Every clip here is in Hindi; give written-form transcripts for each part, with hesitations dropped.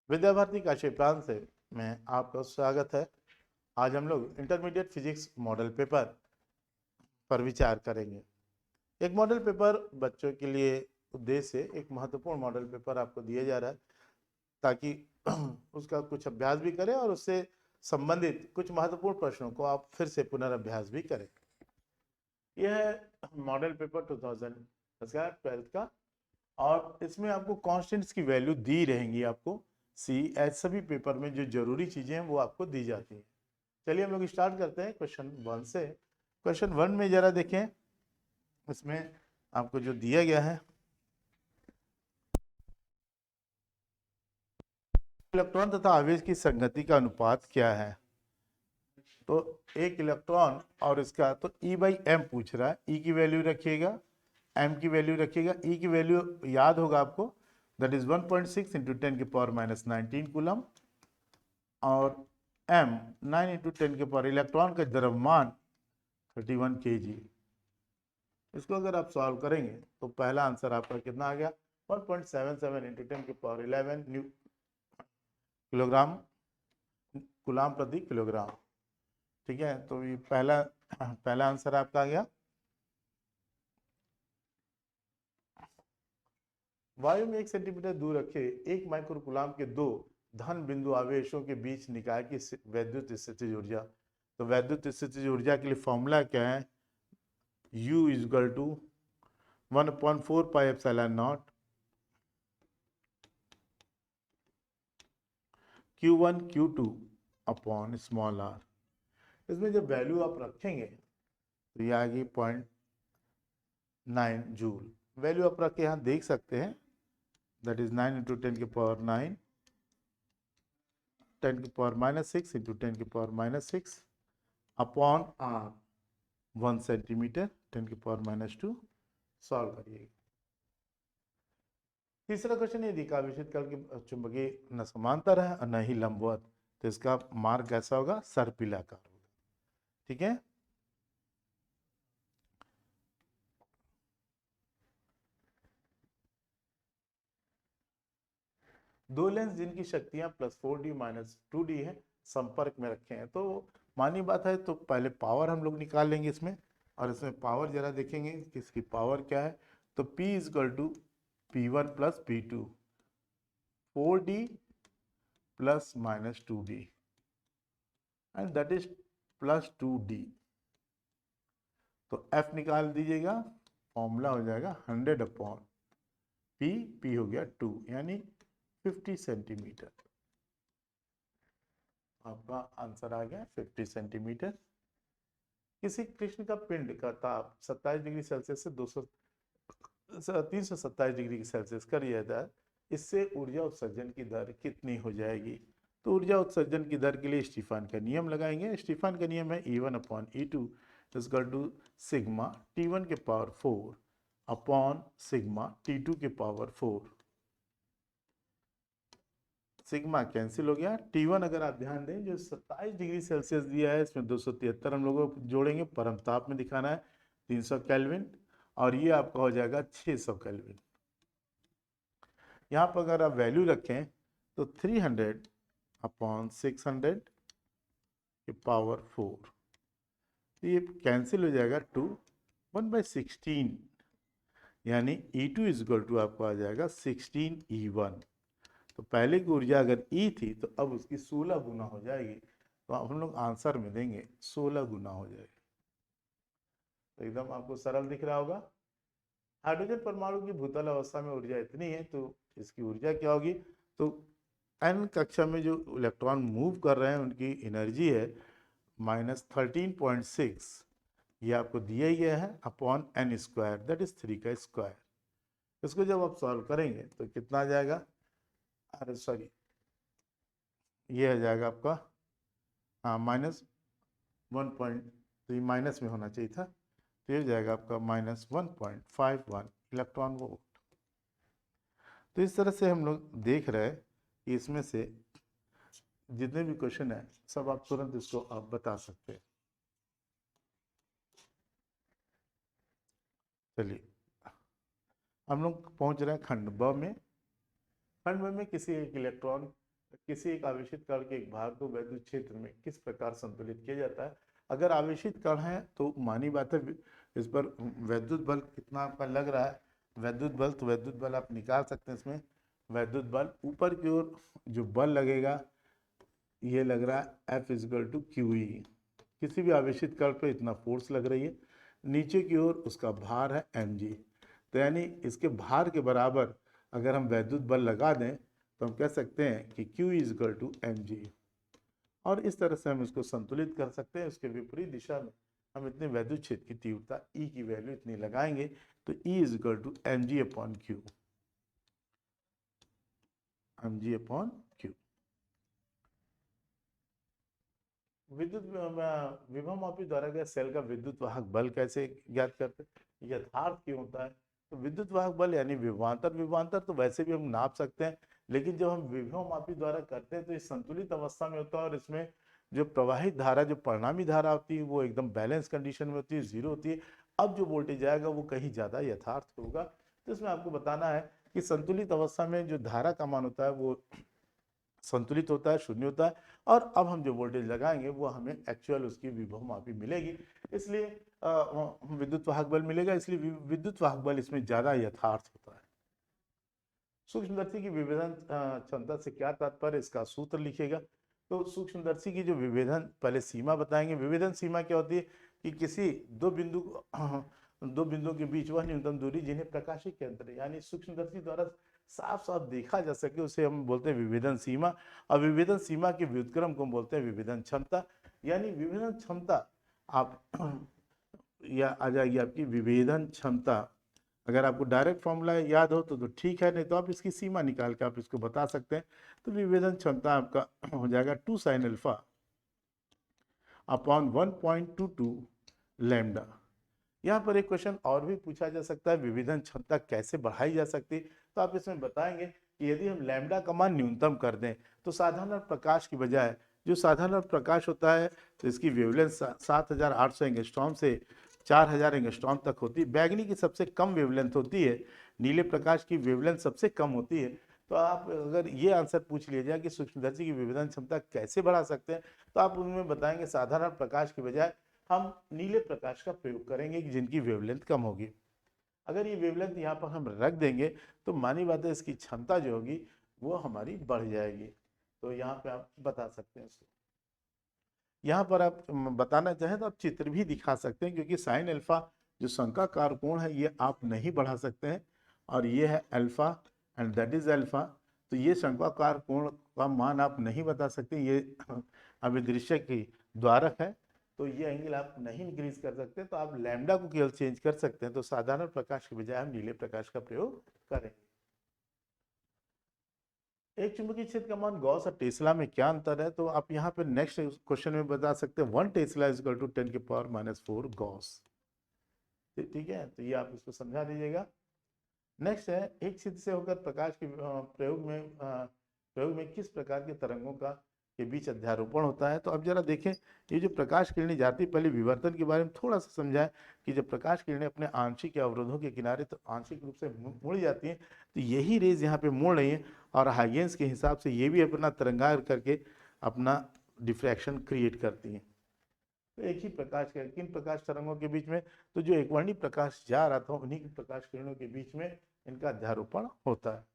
विद्या भारती काशी प्रांत से मैं आपका स्वागत है। आज हम लोग इंटरमीडिएट फिजिक्स मॉडल पेपर पर विचार करेंगे। एक मॉडल पेपर बच्चों के लिए उद्देश्य से एक महत्वपूर्ण मॉडल पेपर आपको दिया जा रहा है ताकि उसका कुछ अभ्यास भी करें और उससे संबंधित कुछ महत्वपूर्ण प्रश्नों को आप फिर से पुनर्अभ्यास भी करें। यह है मॉडल पेपर 2012 का और इसमें आपको कांस्टेंट्स की वैल्यू दी रहेंगी। आपको सी एच सभी पेपर में जो जरूरी चीजें हैं वो आपको दी जाती हैं। चलिए हम लोग स्टार्ट करते हैं क्वेश्चन वन से। क्वेश्चन वन में जरा देखें, इसमें आपको जो दिया गया है, इलेक्ट्रॉन तथा आवेश की संगति का अनुपात क्या है। तो एक इलेक्ट्रॉन और इसका तो ई बाई एम पूछ रहा है। ई की वैल्यू रखिएगा, एम की वैल्यू रखिएगा। ई की वैल्यू याद होगा आपको, दैट इज 1.6 इंटू 10⁻⁻19 कूलम और m 9 इंटू 10 इलेक्ट्रॉन का द्रव्यमान 31 kg। इसको अगर आप सॉल्व करेंगे तो पहला आंसर आपका कितना आ गया, 1.77 इंटू 10⁻11 किलोग्राम गुलाम प्रति किलोग्राम। ठीक है, तो ये पहला आंसर आपका आ गया। वायु में 1 सेंटीमीटर दूर रखे 1 माइक्रोकुलाम के दो धन बिंदु आवेशों के बीच निकाय की वैद्युत स्थितिज ऊर्जा। तो वैद्युत स्थितिज ऊर्जा के लिए फॉर्मूला क्या है, U is equal to 1/4 pi epsilon naught Q1 Q2 upon small r। इसमें जब वैल्यू आप रखेंगे तो ये आ गई 0.9 जूल। वैल्यू आप रख के यहाँ देख सकते हैं, that is 9 into 10⁻9 10⁻6 into 10⁻6 upon r 1 centimetre 10⁻2। Solve करिएगा। तीसरा क्वेश्चन, यदि आवेशित कल की चुंबकीय न समांतर है और न ही लंबवत, तो इसका मार्ग कैसा होगा, सर्पिलाकार होगा। ठीक है, दो लेंस जिनकी शक्तियां +4d -2d है संपर्क में रखे हैं। तो मानी बात है, तो पहले पावर हम लोग निकाल लेंगे इसमें, और इसमें पावर जरा देखेंगे कि इसकी पावर क्या है। तो P is equal to P1 plus P2, 4d plus -2d and that is +2d। तो F निकाल दीजिएगा, फॉर्मूला हो जाएगा 100 अपॉन P, P हो गया 2 यानी 50 सेंटीमीटर। आपका आंसर आ गया 50 सेंटीमीटर। किसी कृष्ण का पिंड का ताप 27 डिग्री सेल्सियस से 327 डिग्री सेल्सियस कर दिया जाए, इससे ऊर्जा उत्सर्जन की दर कितनी हो जाएगी। तो ऊर्जा उत्सर्जन की दर के लिए स्टीफन का नियम लगाएंगे। स्टीफन का नियम है E1 upon E2 equal to sigma T1 के पावर 4 अपॉन सिग्मा T2 के पावर 4। सिग्मा कैंसिल हो गया। T1 अगर आप ध्यान दें, जो 27 डिग्री सेल्सियस दिया है, इसमें 273 हम लोगों को जोड़ेंगे, परम ताप में दिखाना है 300 केल्विन, और ये आपका हो जाएगा 600 केल्विन। यहाँ पर अगर आप वैल्यू रखें तो 300 अपॉन 600 के पावर 4, तो ये कैंसिल हो जाएगा 2 1/16, यानी E2 इज इक्वल टू आपको आ जाएगा 16E1। तो पहले की ऊर्जा अगर E थी तो अब उसकी 16 गुना हो जाएगी, तो हम लोग आंसर में देंगे 16 गुना हो जाएगी। तो एकदम आपको सरल दिख रहा होगा। हाइड्रोजन परमाणु की भूतल अवस्था में ऊर्जा इतनी है, तो इसकी ऊर्जा क्या होगी। तो एन कक्षा में जो इलेक्ट्रॉन मूव कर रहे हैं उनकी एनर्जी है -13.6, ये आपको दिया ही गया है, upon n square, that is 3 का स्क्वायर। इसको जब आप सॉल्व करेंगे तो कितना आ जाएगा, अरे सॉरी, ये आ जाएगा आपका -1 तो ये माइनस में होना चाहिए था, तो ये जाएगा आपका -1.51 इलेक्ट्रॉन वोल्ट। तो इस तरह से हम लोग देख रहे हैं कि इसमें से जितने भी क्वेश्चन है सब आप तुरंत इसको आप बता सकते हैं। चलिए हम लोग पहुंच रहे हैं खंड ब में। खंड ब में किसी एक इलेक्ट्रॉन किसी एक आवेशित कण के एक भार को वैद्युत क्षेत्र में किस प्रकार संतुलित किया जाता है। अगर आवेशित कण है तो मानी बात है इस पर वैद्युत बल कितना आपका लग रहा है, वैद्युत बल, तो वैद्युत बल आप निकाल सकते हैं इसमें। वैद्युत बल ऊपर की ओर जो बल लगेगा ये लग रहा है F is equal to Q E, किसी भी आवेशित कण पर इतना फोर्स लग रही है। नीचे की ओर उसका भार है mg, तो यानी इसके भार के बराबर अगर हम वैद्युत बल लगा दें तो हम कह सकते हैं कि Q इजिकल टू mg, और इस तरह से हम इसको संतुलित कर सकते हैं। उसके विपरीत दिशा में हम इतने वैद्युत क्षेत्र की तीव्रता E की वैल्यू इतनी लगाएंगे तो E is equal to mg upon Q, mg upon Q. विद्युत विभवमापी द्वारा गया सेल का विद्युत वाहक बल कैसे ज्ञात करते हैं, यथार्थ क्यों होता है। तो विद्युत वाहक बल यानी विभवांतर, विभवांतर तो वैसे भी हम नाप सकते हैं, लेकिन जब हम विभवमापी द्वारा करते हैं तो ये संतुलित अवस्था में होता है और इसमें जो प्रवाहित धारा, जो परिणामी धारा होती है वो एकदम बैलेंस कंडीशन में होती है, जीरो होती है। अब जो वोल्टेज आएगा वो कहीं ज्यादा यथार्थ होगा। तो इसमें आपको बताना है कि संतुलित अवस्था में जो धारा का मान होता है वो संतुलित होता है, शून्य होता है, और अब हम जो वोल्टेज लगाएंगे वो हमें एक्चुअल उसकी विभव मापी मिलेगी, इसलिए विद्युत वाहक बल मिलेगा, इसलिए विद्युत वाहक बल इसमें ज्यादा यथार्थ होता है। सूक्ष्मदर्शी की विभेदन क्षमता से क्या तात्पर्य, इसका सूत्र लिखिएगा। तो सूक्ष्मदर्शी की जो विभेदन, पहले सीमा बताएंगे। विभेदन सीमा क्या होती है कि किसी दो बिंदुओं के बीच वह न्यूनतम दूरी जिन्हें प्रकाशिक के अंतर यानी सूक्ष्मदर्शी द्वारा साफ साफ देखा जा सके उसे हम बोलते हैं विभेदन सीमा। और विभेदन सीमा के व्युत्क्रम को हम बोलते हैं विभेदन क्षमता। यानी विभेदन क्षमता आप या आ जाएगी आपकी विभेदन क्षमता। अगर आपको डायरेक्ट फॉर्मूला याद हो तो ठीक है, नहीं तो आप इसकी सीमा निकाल के आप इसको बता सकते हैं। तो विभेदन क्षमता आपका हो जाएगा 2 साइन अल्फा अपॉन 1.22 लैम्डा। यहाँ पर एक क्वेश्चन और भी पूछा जा सकता है, विभेदन क्षमता कैसे बढ़ाई जा सकती है। तो आप इसमें बताएंगे कि यदि हम लैम्डा का मान न्यूनतम कर दें तो साधारण प्रकाश की बजाय जो साधारण प्रकाश होता है तो इसकी वेवलेंथ 7800 एंगस्ट्रॉम से 4000 एंगस्ट्रॉम तक होती है। बैगनी की सबसे कम वेवलेंथ होती है, नीले प्रकाश की वेवलेंथ सबसे कम होती है। तो आप अगर ये आंसर पूछ लिया जाए कि सूक्ष्मदर्शी की विभेदन क्षमता कैसे बढ़ा सकते हैं, तो आप उनमें बताएंगे साधारण प्रकाश की बजाय हम नीले प्रकाश का प्रयोग करेंगे कि जिनकी वेवलेंथ कम होगी। अगर ये वेवलेंथ यहाँ पर हम रख देंगे तो मानी बात है इसकी क्षमता जो होगी वो हमारी बढ़ जाएगी। तो यहाँ पे आप बता सकते हैं इसको। यहाँ पर आप बताना चाहें तो आप चित्र भी दिखा सकते हैं, क्योंकि साइन अल्फा जो शंक्वाकार कोण है ये आप नहीं बढ़ा सकते हैं, और ये है alpha and that is alpha. तो ये शंक्वाकार कोण का मान आप नहीं बता सकते, ये अभिदृश्य की द्वारक है, तो ये एंगल आप नहीं इंक्रीज कर सकते। तो आप लैम्डा को केवल चेंज कर सकते हैं। तो साधारण प्रकाश के बजाय हम नीले प्रकाश का प्रयोग करेंगे। एक चुंबकीय क्षेत्र का मान गॉस और टेस्ला में क्या अंतर है, तो आप यहाँ पे नेक्स्ट क्वेश्चन में बता सकते हैं 1 टेस्ला इज इक्वल टू 10 की पावर -4 गॉस। ठीक है, तो ये आप इसको समझा दीजिएगा। नेक्स्ट है एक छिद्र से होकर प्रकाश के प्रयोग में किस प्रकार के तरंगों का के बीच अध्यारोपण होता है। तो अब जरा देखें, ये जो प्रकाश किरणें जाती है, पहले विवर्तन के बारे में थोड़ा सा समझाएं कि जब प्रकाश किरणें अपने आंशिक या अवरोधों के किनारे तो आंशिक रूप से मुड़ जाती हैं, तो यही रेज यहाँ पे मुड़ रही है और हाइगेंस के हिसाब से ये भी अपना तरंगायन करके अपना डिफ्रैक्शन क्रिएट करती हैं। तो एक ही प्रकाश के किन प्रकाश तरंगों के बीच में, तो जो एकवर्णी प्रकाश जा रहा था उन्हीं की प्रकाश किरणों के बीच में इनका अध्यारोपण होता है।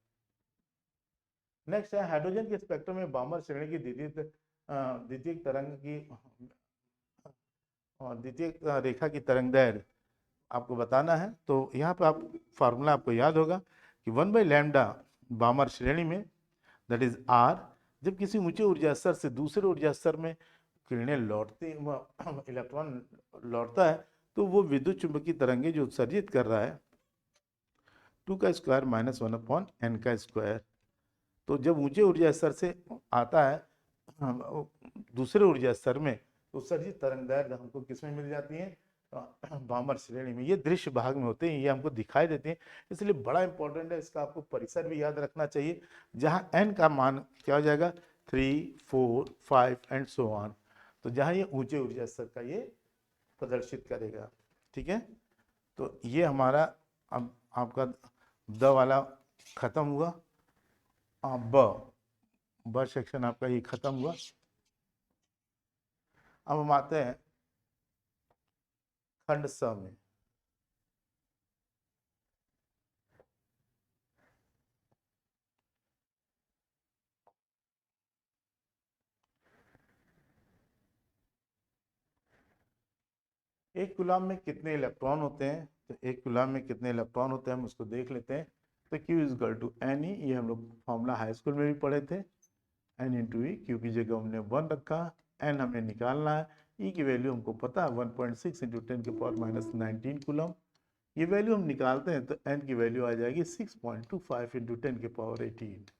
नेक्स्ट है हाइड्रोजन के स्पेक्ट्रम में बामर श्रेणी की द्वितीय तरंग की द्वितीय रेखा की तरंगदैर्घ्य आपको बताना है। तो यहाँ पे आप फार्मूला आपको याद होगा कि 1/लैम्डा बामर श्रेणी में दैट इज आर, जब किसी ऊंचे ऊर्जा स्तर से दूसरे ऊर्जा स्तर में किरणें लौटती इलेक्ट्रॉन लौटता है तो वो विद्युत चुंबकीय तरंगे जो उत्सर्जित कर रहा है 2 का स्क्वायर -1/n का स्क्वायर। तो जब ऊंचे ऊर्जा स्तर से आता है दूसरे ऊर्जा स्तर में तो उत्सर्जित तरंगदैर्घ्य हमको किस में मिल जाती है, बामर श्रेणी में। ये दृश्य भाग में होते हैं, ये हमको दिखाई देते हैं, इसलिए बड़ा इंपॉर्टेंट है, इसका आपको परिसर भी याद रखना चाहिए, जहाँ n का मान क्या हो जाएगा 3, 4, 5 एंड सो ऑन। तो जहाँ ये ऊंचे ऊर्जा स्तर का ये प्रदर्शित करेगा। ठीक है, तो ये हमारा अब आपका द वाला खत्म हुआ। ब ब सेक्शन आपका ये खत्म हुआ। अब हम आते हैं खंड स में। एक कूलम में कितने इलेक्ट्रॉन होते हैं? तो एक कूलम में कितने इलेक्ट्रॉन होते हैं हम उसको देख लेते हैं। तो Q is equal to N E, ये हम लोग फॉर्मूला हाई स्कूल में भी पढ़े थे। एन इंटू ई, क्यू की जगह हमने 1 रखा, एन हमें निकालना है, ई की वैल्यू हमको पता है 1.6 इंटू 10⁻⁻19 कूलम। ये वैल्यू हम निकालते हैं तो एन की वैल्यू आ जाएगी 6.25 इंटू 10⁻18।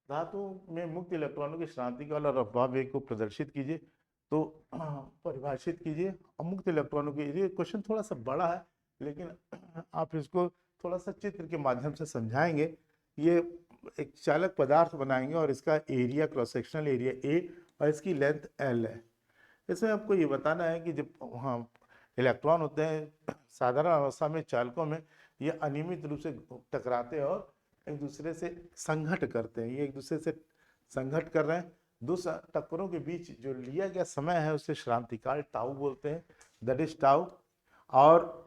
धातु में मुक्त इलेक्ट्रॉनों की श्रांति और अफवाह वेग को प्रदर्शित कीजिए। तो परिभाषित कीजिए। और मुक्त इलेक्ट्रॉनों की, ये क्वेश्चन थोड़ा सा बड़ा है लेकिन आप इसको थोड़ा सा चित्र के माध्यम से समझाएंगे। ये एक चालक पदार्थ बनाएंगे और इसका area, cross sectional area A और इसकी लेंथ एल है। इसमें आपको ये बताना है कि जब हाँ इलेक्ट्रॉन होते हैं साधारण अवस्था में चालकों में, ये अनियमित रूप से टकराते हैं और एक दूसरे से संघट करते हैं। ये एक दूसरे से संघट कर रहे हैं। दो टक्करों के बीच जो लिया गया समय है उसे श्रांतिकाल टाउ बोलते हैं, दैट इज टाउ। और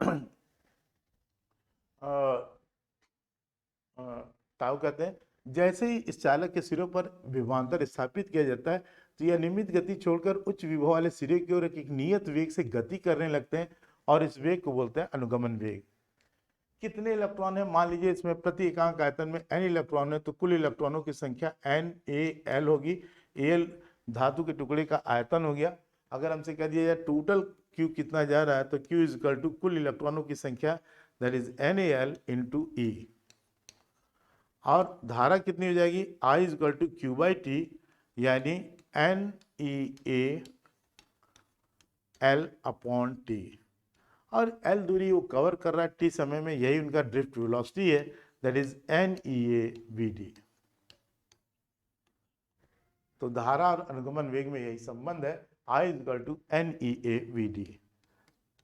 टाउ कहते हैं। जैसे ही इस चालक के सिरों पर विभवांतर स्थापित किया जाता है तो यह नियमित गति छोड़कर उच्च विभव वाले सिरे की ओर एक नियत वेग से गति करने लगते हैं और इस वेग को बोलते हैं अनुगमन वेग। कितने इलेक्ट्रॉन है? मान लीजिए इसमें प्रति एकांक आयतन में n इलेक्ट्रॉन है तो कुल इलेक्ट्रॉनों की संख्या NaL होगी। Al धातु के टुकड़े का आयतन हो गया। अगर हमसे कह दिया जाए टोटल Q कितना जा रहा है तो Q इज इक्वल टू कुल इलेक्ट्रॉनों की संख्या, that is NaL into E। और धारा कितनी हो जाएगी? I is equal to Q/T, यानी NeAL/T। और L दूरी वो कवर कर रहा है T समय में, यही उनका ड्रिफ्ट वेलोसिटी है, दैट इज NeAVD। तो धारा और अनुगमन वेग में यही संबंध है, I is equal to NeAVD।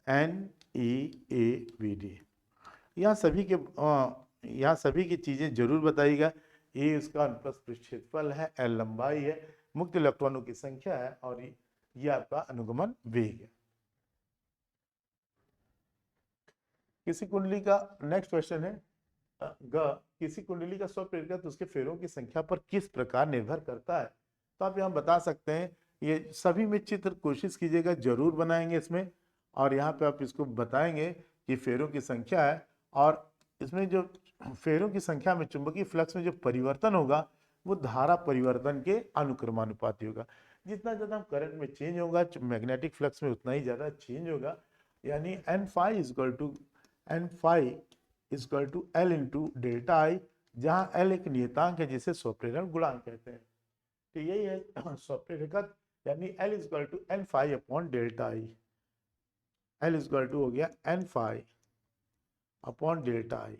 NeAVD यहाँ सभी की चीजें जरूर बताइएगा। ये इसका अनुप्रस्थ पृष्ठ क्षेत्रफल है, L लंबाई है, मुक्त इलेक्ट्रॉनों की संख्या है और ये आपका अनुगमन वेग है। किसी कुंडली का नेक्स्ट क्वेश्चन है किसी कुंडली का स्वप्रेरकत्व उसके फेरों की संख्या पर किस प्रकार निर्भर करता है? तो आप यहाँ बता सकते हैं। ये सभी में चित्र कोशिश कीजिएगा, जरूर बनाएंगे इसमें। और यहाँ पे आप इसको बताएंगे कि फेरों की संख्या है और इसमें जो फेरों की संख्या में चुंबकीय फ्लक्स में जो परिवर्तन होगा वो धारा परिवर्तन के अनुक्रमानुपाती होगा। जितना ज़्यादा करंट में चेंज होगा मैग्नेटिक फ्लक्स में उतना ही ज़्यादा चेंज होगा। यानी N phi is equal to L into delta I, जहाँ L एक नियतांक है जिसे स्वप्रेरण गुणांक कहते हैं। तो यही है स्वप्रेरकत्व, यानी L is equal to N phi upon delta I. L is equal to हो गया N phi upon delta I,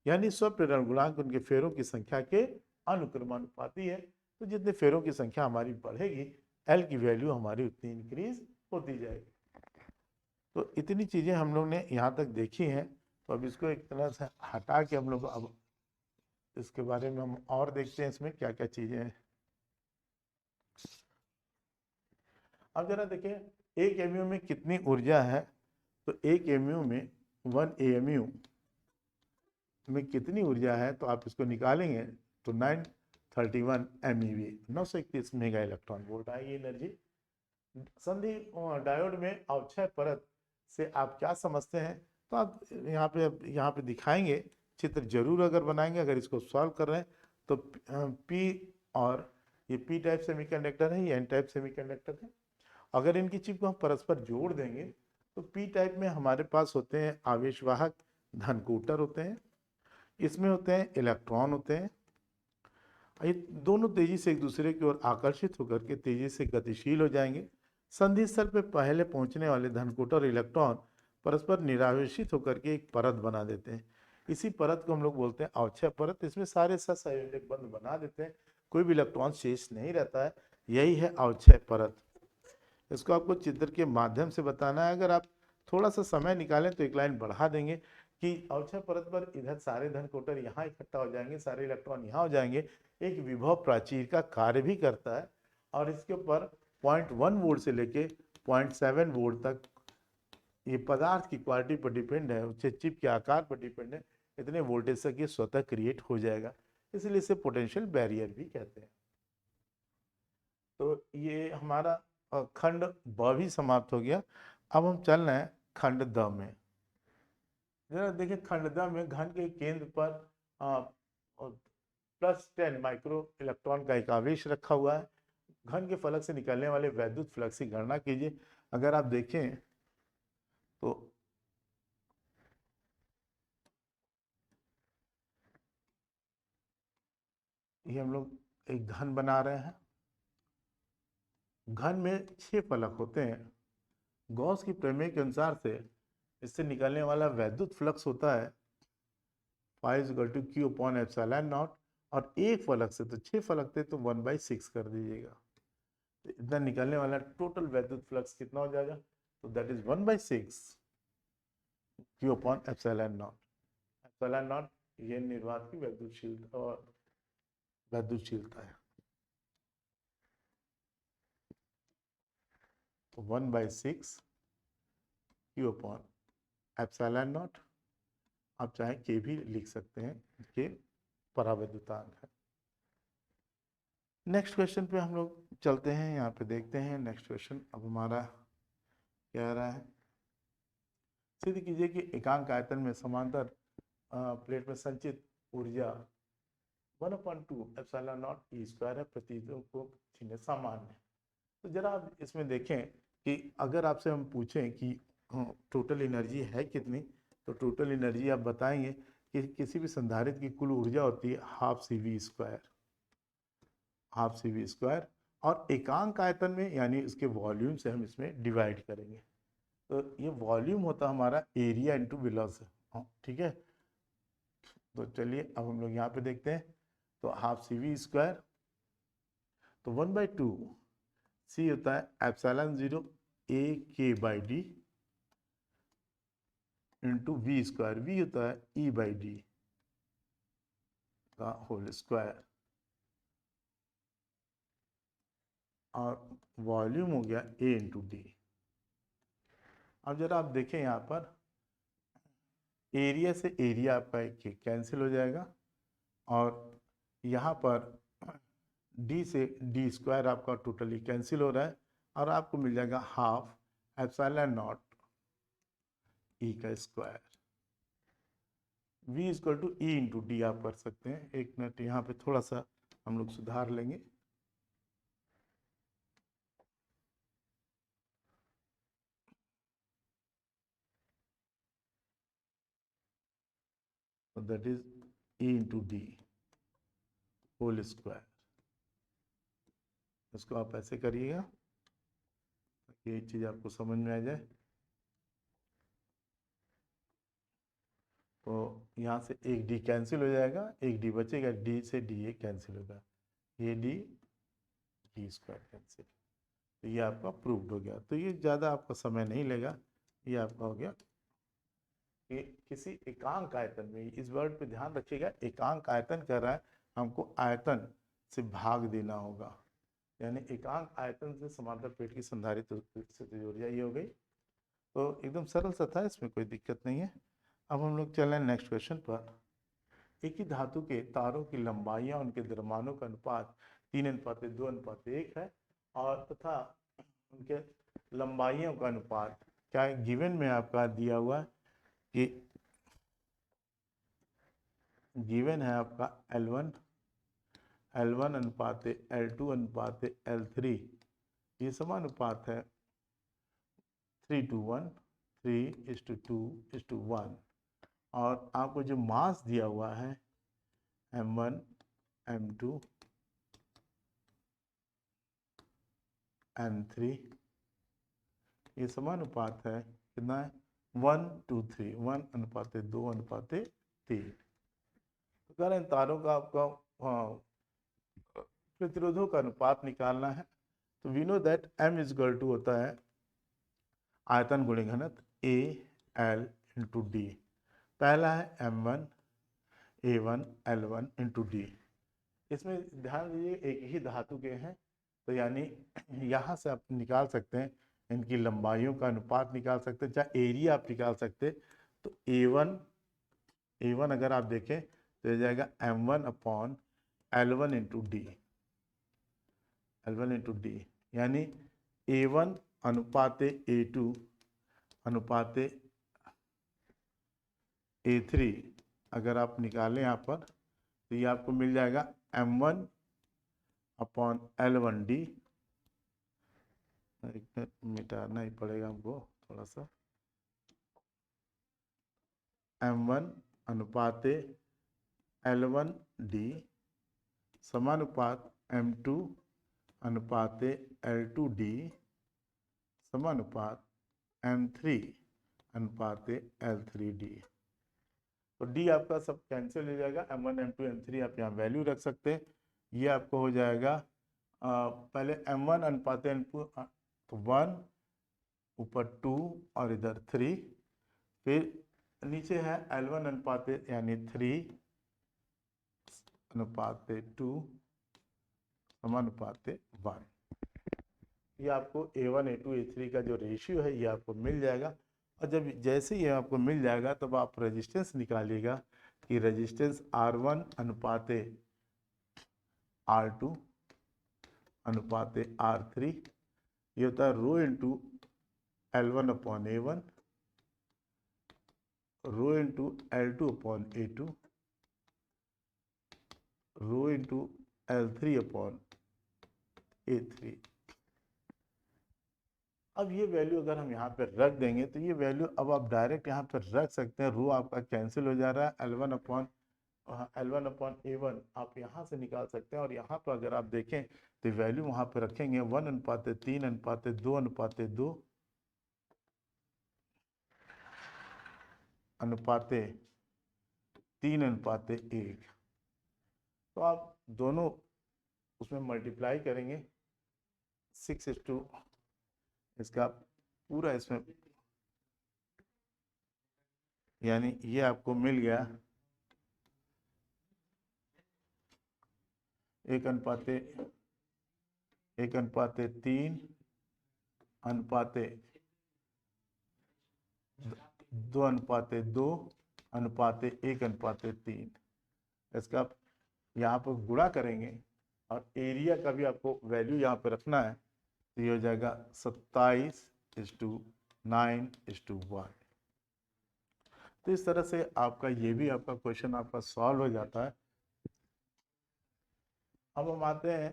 यानी स्वप्रेरण गुणांक उनके फेरों की संख्या के अनुक्रमानुपाती है। तो जितने फेरों की संख्या हमारी बढ़ेगी L की वैल्यू हमारी उतनी इंक्रीज होती जाएगी। तो इतनी चीजें हम लोग ने यहाँ तक देखी हैं। तो अब इसको एक तरह से हटा के हम लोग अब इसके बारे में हम और देखते हैं इसमें क्या क्या चीजें हैं। अब जरा देखें एक एमयू में कितनी ऊर्जा है। तो एक एमयू में 1 AMU में कितनी ऊर्जा है तो आप इसको निकालेंगे तो 931 MeV, 931 मेगा इलेक्ट्रॉन वोल्ट आएगी एनर्जी। संधि डायोड में अवक्षय परत से आप क्या समझते हैं? तो आप यहाँ पे दिखाएंगे, चित्र जरूर अगर बनाएंगे। अगर इसको सॉल्व कर रहे हैं तो P और ये P टाइप सेमीकंडक्टर है, ये N टाइप सेमीकंडक्टर है। अगर इनकी चिप को हम परस्पर जोड़ देंगे तो P टाइप में हमारे पास होते हैं आवेशवाहक धनकूटर होते हैं, इसमें होते हैं इलेक्ट्रॉन होते हैं। ये दोनों तेजी से एक दूसरे की ओर आकर्षित होकर के तेजी से गतिशील हो जाएंगे। संधि स्थल पर पहले पहुंचने वाले धनकूटर और इलेक्ट्रॉन परस्पर निरावेशित होकर के एक परत बना देते हैं। इसी परत को हम लोग बोलते हैं अवक्षय परत। इसमें सारे सहसंयोजक बंध बना देते हैं, कोई भी इलेक्ट्रॉन शेष नहीं रहता है, यही है अवक्षय परत। इसको आपको चित्र के माध्यम से बताना है। अगर आप थोड़ा सा समय निकालें तो एक लाइन बढ़ा देंगे कि अवक्षय परत पर इधर सारे धन कोटर यहाँ इकट्ठा हो जाएंगे, सारे इलेक्ट्रॉन यहाँ हो जाएंगे, एक विभव प्राचीर का कार्य भी करता है। और इसके ऊपर 0.1 वोल्ट से लेके 0.7 वोल्ट तक ये पदार्थ की क्वालिटी पर डिपेंड है, उसके चिप के आकार पर डिपेंड है, इतने वोल्टेज तक ये स्वतः क्रिएट हो जाएगा, इसलिए इसे पोटेंशियल बैरियर भी कहते हैं। तो ये हमारा खंड ब भी समाप्त हो गया। अब हम चल रहे हैं खंड द में। जरा देखिए, खंड द में घन के केंद्र पर +10 माइक्रो इलेक्ट्रॉन का एक आवेश रखा हुआ है। घन के फलक से निकलने वाले वैद्युत फ्लक्स की गणना कीजिए। अगर आप देखें तो ये हम लोग एक घन बना रहे हैं। घन में 6 फलक होते हैं। गॉस की प्रमेय के अनुसार से इससे निकलने वाला वैद्युत फ्लक्स होता है Q/ε0। और एक फलक से, तो 6 फलक थे तो 1/6 कर दीजिएगा, तो इतना निकलने वाला टोटल वैद्युत फ्लक्स कितना हो जाएगा, तो दैट इज 1/6 Q/ε0। ε0 ये निर्वात की वैद्युतशीलता और वैद्युतशीलता है। तो 1/6 Q/ε0, आप चाहे के भी लिख सकते हैं, के परावैद्युतांक है। नेक्स्ट क्वेश्चन पे हम लोग चलते हैं, यहाँ पे देखते हैं नेक्स्ट क्वेश्चन अब हमारा क्या रहा है। सिद्ध कीजिए कि एकांक आयतन में समांतर प्लेट में संचित ऊर्जा 1/2ε0E² है, प्रतीकों को चिन्ह सामान्य है। तो जरा आप इसमें देखें कि अगर आपसे हम पूछें कि टोटल एनर्जी है कितनी, तो टोटल एनर्जी आप बताएंगे कि किसी भी संधारित्र की कुल ऊर्जा होती है हाफ सी वी स्क्वायर, और एकांक आयतन में यानी उसके वॉल्यूम से हम इसमें डिवाइड करेंगे। तो ये वॉल्यूम होता है हमारा एरिया इंटू वेलोसिटी, ठीक है। तो चलिए अब हम लोग यहाँ पे देखते हैं, तो हाफ सी वी स्क्वायर, तो 1/2 सी होता है ε0 A/K/d इंटू V², वी होता है E/d का होल स्क्वायर, और वॉल्यूम हो गया A इंटू डी। अब जरा आप देखें यहाँ पर एरिया से एरिया आपका एक कैंसिल हो जाएगा, और यहाँ पर डी से D² आपका टोटली कैंसिल हो रहा है, और आपको मिल जाएगा हाफ ε0 E का square. V = E into D आप कर सकते हैं। एक मिनट यहाँ पे थोड़ा सा हम लोग सुधार लेंगे। तो that is E into D whole square. इसको आप ऐसे करिएगा ताकि ये चीज़ आपको समझ में आ जाए। तो यहाँ से एक डी कैंसिल हो जाएगा, एक डी बचेगा, डी से डी ये कैंसिल होगा, ये डी D² कैंसिल। तो ये आपका प्रूव्ड हो गया। तो ये ज़्यादा आपका समय नहीं लेगा, ये आपका हो गया कि किसी एकांक आयतन में, इस वर्ड पे ध्यान रखिएगा, एकांक आयतन कह रहा है, हमको आयतन से भाग देना होगा, यानी एकांक आयतन से समांतर प्लेट की संधारित्र से ऊर्जा ये हो गई। तो एकदम सरल सा था, इसमें कोई दिक्कत नहीं है। अब हम लोग चल रहे हैं नेक्स्ट क्वेश्चन पर। एक ही धातु के तारों की लंबाइयाँ, उनके द्रव्यमानों का अनुपात 3:2:1 है, और तथा उनके लंबाइयों का अनुपात क्या है, गिवन में आपका दिया हुआ है कि गिवन है आपका L1 अनुपात L2 अनुपात L3, ये समानुपात है 3:1, 3:2:1। और आपको जो मास दिया हुआ है M1 M2 M3, ये समानुपात है कितना है, 1:3, 1:2:2:3। तो कह रहे हैं तारों का आपका प्रतिरोधों का अनुपात निकालना है। तो वी नो दैट M = होता है आयतन गुणे घनत्व A L इंटू डी। पहला है M1 A1 L1 into D. इसमें ध्यान दीजिए एक ही धातु के हैं, तो यानी यहाँ से आप निकाल सकते हैं, इनकी लंबाइयों का अनुपात निकाल सकते हैं, चाहे एरिया आप निकाल सकते हैं। तो A1 अगर आप देखें तो हो जाएगा M1 upon L1 into D, L1 into D, यानी A1 अनुपाते A2 अनुपाते A3 अगर आप निकालें यहाँ पर तो ये आपको मिल जाएगा M1 अपॉन L1 डी। एक मिनट मिटाना ही पड़ेगा हमको थोड़ा सा। M1 अनुपाते L1 डी समानुपात M2 अनुपाते L2 डी समानुपात M3 अनुपाते L3 डी। तो डी आपका सब कैंसिल हो जाएगा, M1 M2 M3 आप यहाँ वैल्यू रख सकते हैं। ये आपको हो जाएगा पहले M1 अनुपाते M2 तो 1 ऊपर 2 और इधर 3, फिर नीचे है L1 अनुपाते यानी 3 अनुपाते 2 समानुपाते 1। ये आपको A1 A2 A3 का जो रेशियो है ये आपको मिल जाएगा। और जब जैसे ही आपको मिल जाएगा तब आप रेजिस्टेंस निकालिएगा कि रेजिस्टेंस R1 अनुपाते R2 अनुपाते R3, ये होता है rho into L1 upon A1 rho into L2 upon A2 rho into L3 upon A3। अब ये वैल्यू अगर हम यहाँ पे रख देंगे तो ये वैल्यू अब आप डायरेक्ट यहाँ पर रख सकते हैं। रो आपका कैंसिल हो जा रहा है, L1 अपॉन A1 आप यहाँ से निकाल सकते हैं। और यहाँ पर अगर आप देखें तो वैल्यू वहाँ पे रखेंगे 1 अनुपाते 3 अनुपाते 2 अनुपाते 2 अनुपाते 3 अनुपाते 1। तो आप दोनों उसमें मल्टीप्लाई करेंगे 6:, इसका पूरा इसमें यानी ये आपको मिल गया 1 अनुपाते 3 अनुपाते 2 अनुपाते 2 अनुपाते 1 अनुपाते 3। इसका यहाँ पर गुणा करेंगे और एरिया का भी आपको वैल्यू यहाँ पे रखना है, तो ये हो जाएगा 27:9:1। तो इस तरह से आपका ये भी आपका क्वेश्चन आपका सॉल्व हो जाता है। अब हम आते हैं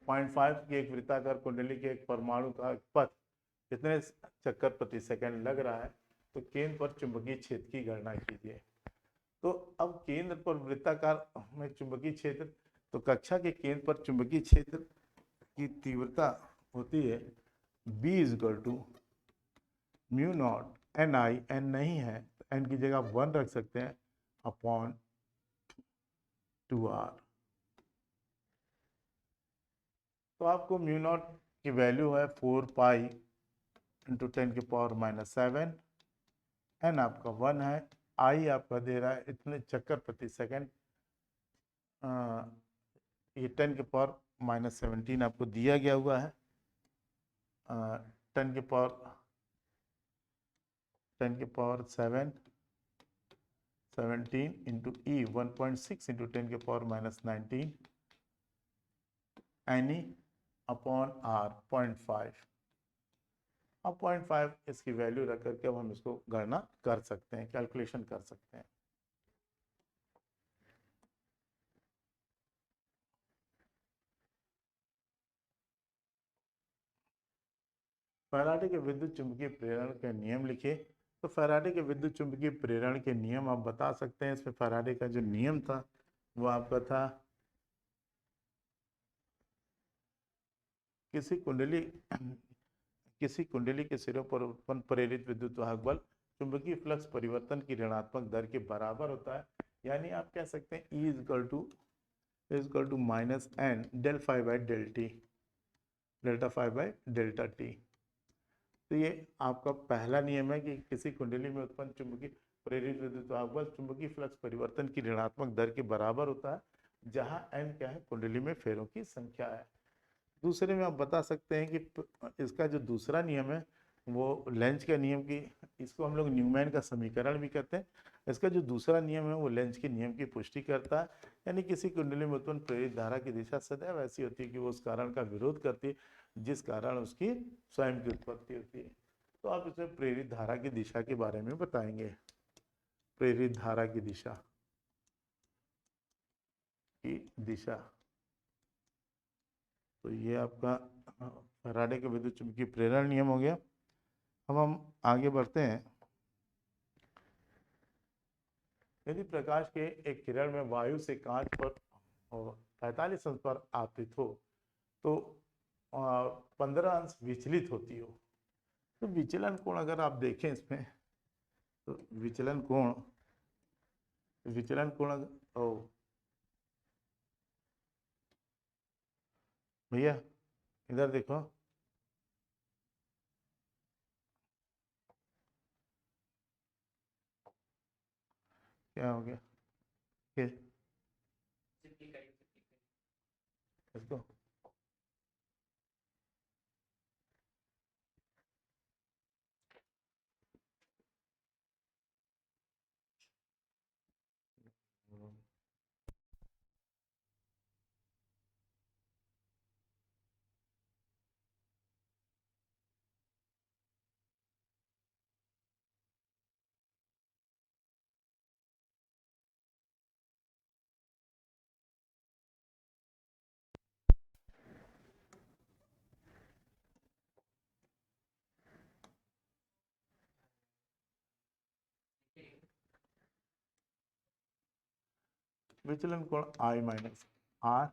पॉइंट 5 की एक वृत्ताकार कुंडली के एक परमाणु का पथ कितने चक्कर प्रति सेकंड लग रहा है, तो केंद्र पर चुंबकीय क्षेत्र की गणना कीजिए। तो अब केंद्र पर वृत्ताकार में चुंबकीय क्षेत्र, तो कक्षा के केंद्र पर चुंबकीय क्षेत्र की तीव्रता होती है B = mu naught NI, N नहीं है तो N की जगह 1 रख सकते हैं अपॉन 2R। तो आपको म्यू नॉट की वैल्यू है 4 पाई इंटू 10⁻⁷, N आपका 1 है, I आपका दे रहा है इतने चक्कर प्रति सेकंड, ये 10⁻⁻17 आपको दिया गया हुआ है। 10⁻7 17 into E 1.6 into 10⁻⁻19 NE upon R 0.5। अब 0.5 इसकी वैल्यू रख करके अब हम इसको गणना कर सकते हैं, कैलकुलेशन कर सकते हैं। फैराडे के विद्युत चुंबकीय प्रेरण के नियम लिखिए। तो फैराडे के विद्युत चुंबकीय प्रेरण के नियम आप बता सकते हैं। इसमें फैराडे का जो नियम था वो आपका था किसी कुंडली के सिरों पर उत्पन्न प्रेरित विद्युत वाहक बल चुंबकीय फ्लक्स परिवर्तन की ऋणात्मक दर के बराबर होता है। यानी आप कह सकते हैं E = -N del phi by del t, delta phi by delta T. तो ये आपका पहला नियम है कि किसी कुंडली में उत्पन्न चुंबकीय प्रेरित विद्युत वाहक बल चुंबकीय फ्लक्स परिवर्तन की ऋणात्मक दर के बराबर होता है, जहां n क्या है, कुंडली में फेरों की संख्या है। दूसरे में आप बता सकते हैं कि इसका जो दूसरा नियम है वो लेंज का नियम की, इसको हम लोग न्यूमैन का समीकरण भी कहते हैं। इसका जो दूसरा नियम है वो लेंज के नियम की पुष्टि करता है, यानी किसी कुंडली में उत्पन्न प्रेरित धारा की दिशा सदैव ऐसी होती है कि वो उस कारण का विरोध करती है जिस कारण उसकी स्वयं की उत्पत्ति होती है। तो आप इसमें प्रेरित धारा की दिशा के बारे में बताएंगे। प्रेरित धारा की दिशा तो ये आपका फैराडे के विद्युत चुंबकीय प्रेरण नियम हो गया। अब हम आगे बढ़ते हैं। यदि प्रकाश के एक किरण में वायु से कांच पर 45 अंश पर आपतित हो तो 15 अंश विचलित होती हो, तो विचलन कोण अगर आप देखें इसमें, तो विचलन कोण भैया इधर देखो, क्या हो गया इसको, विचलन कोण I माइनस R,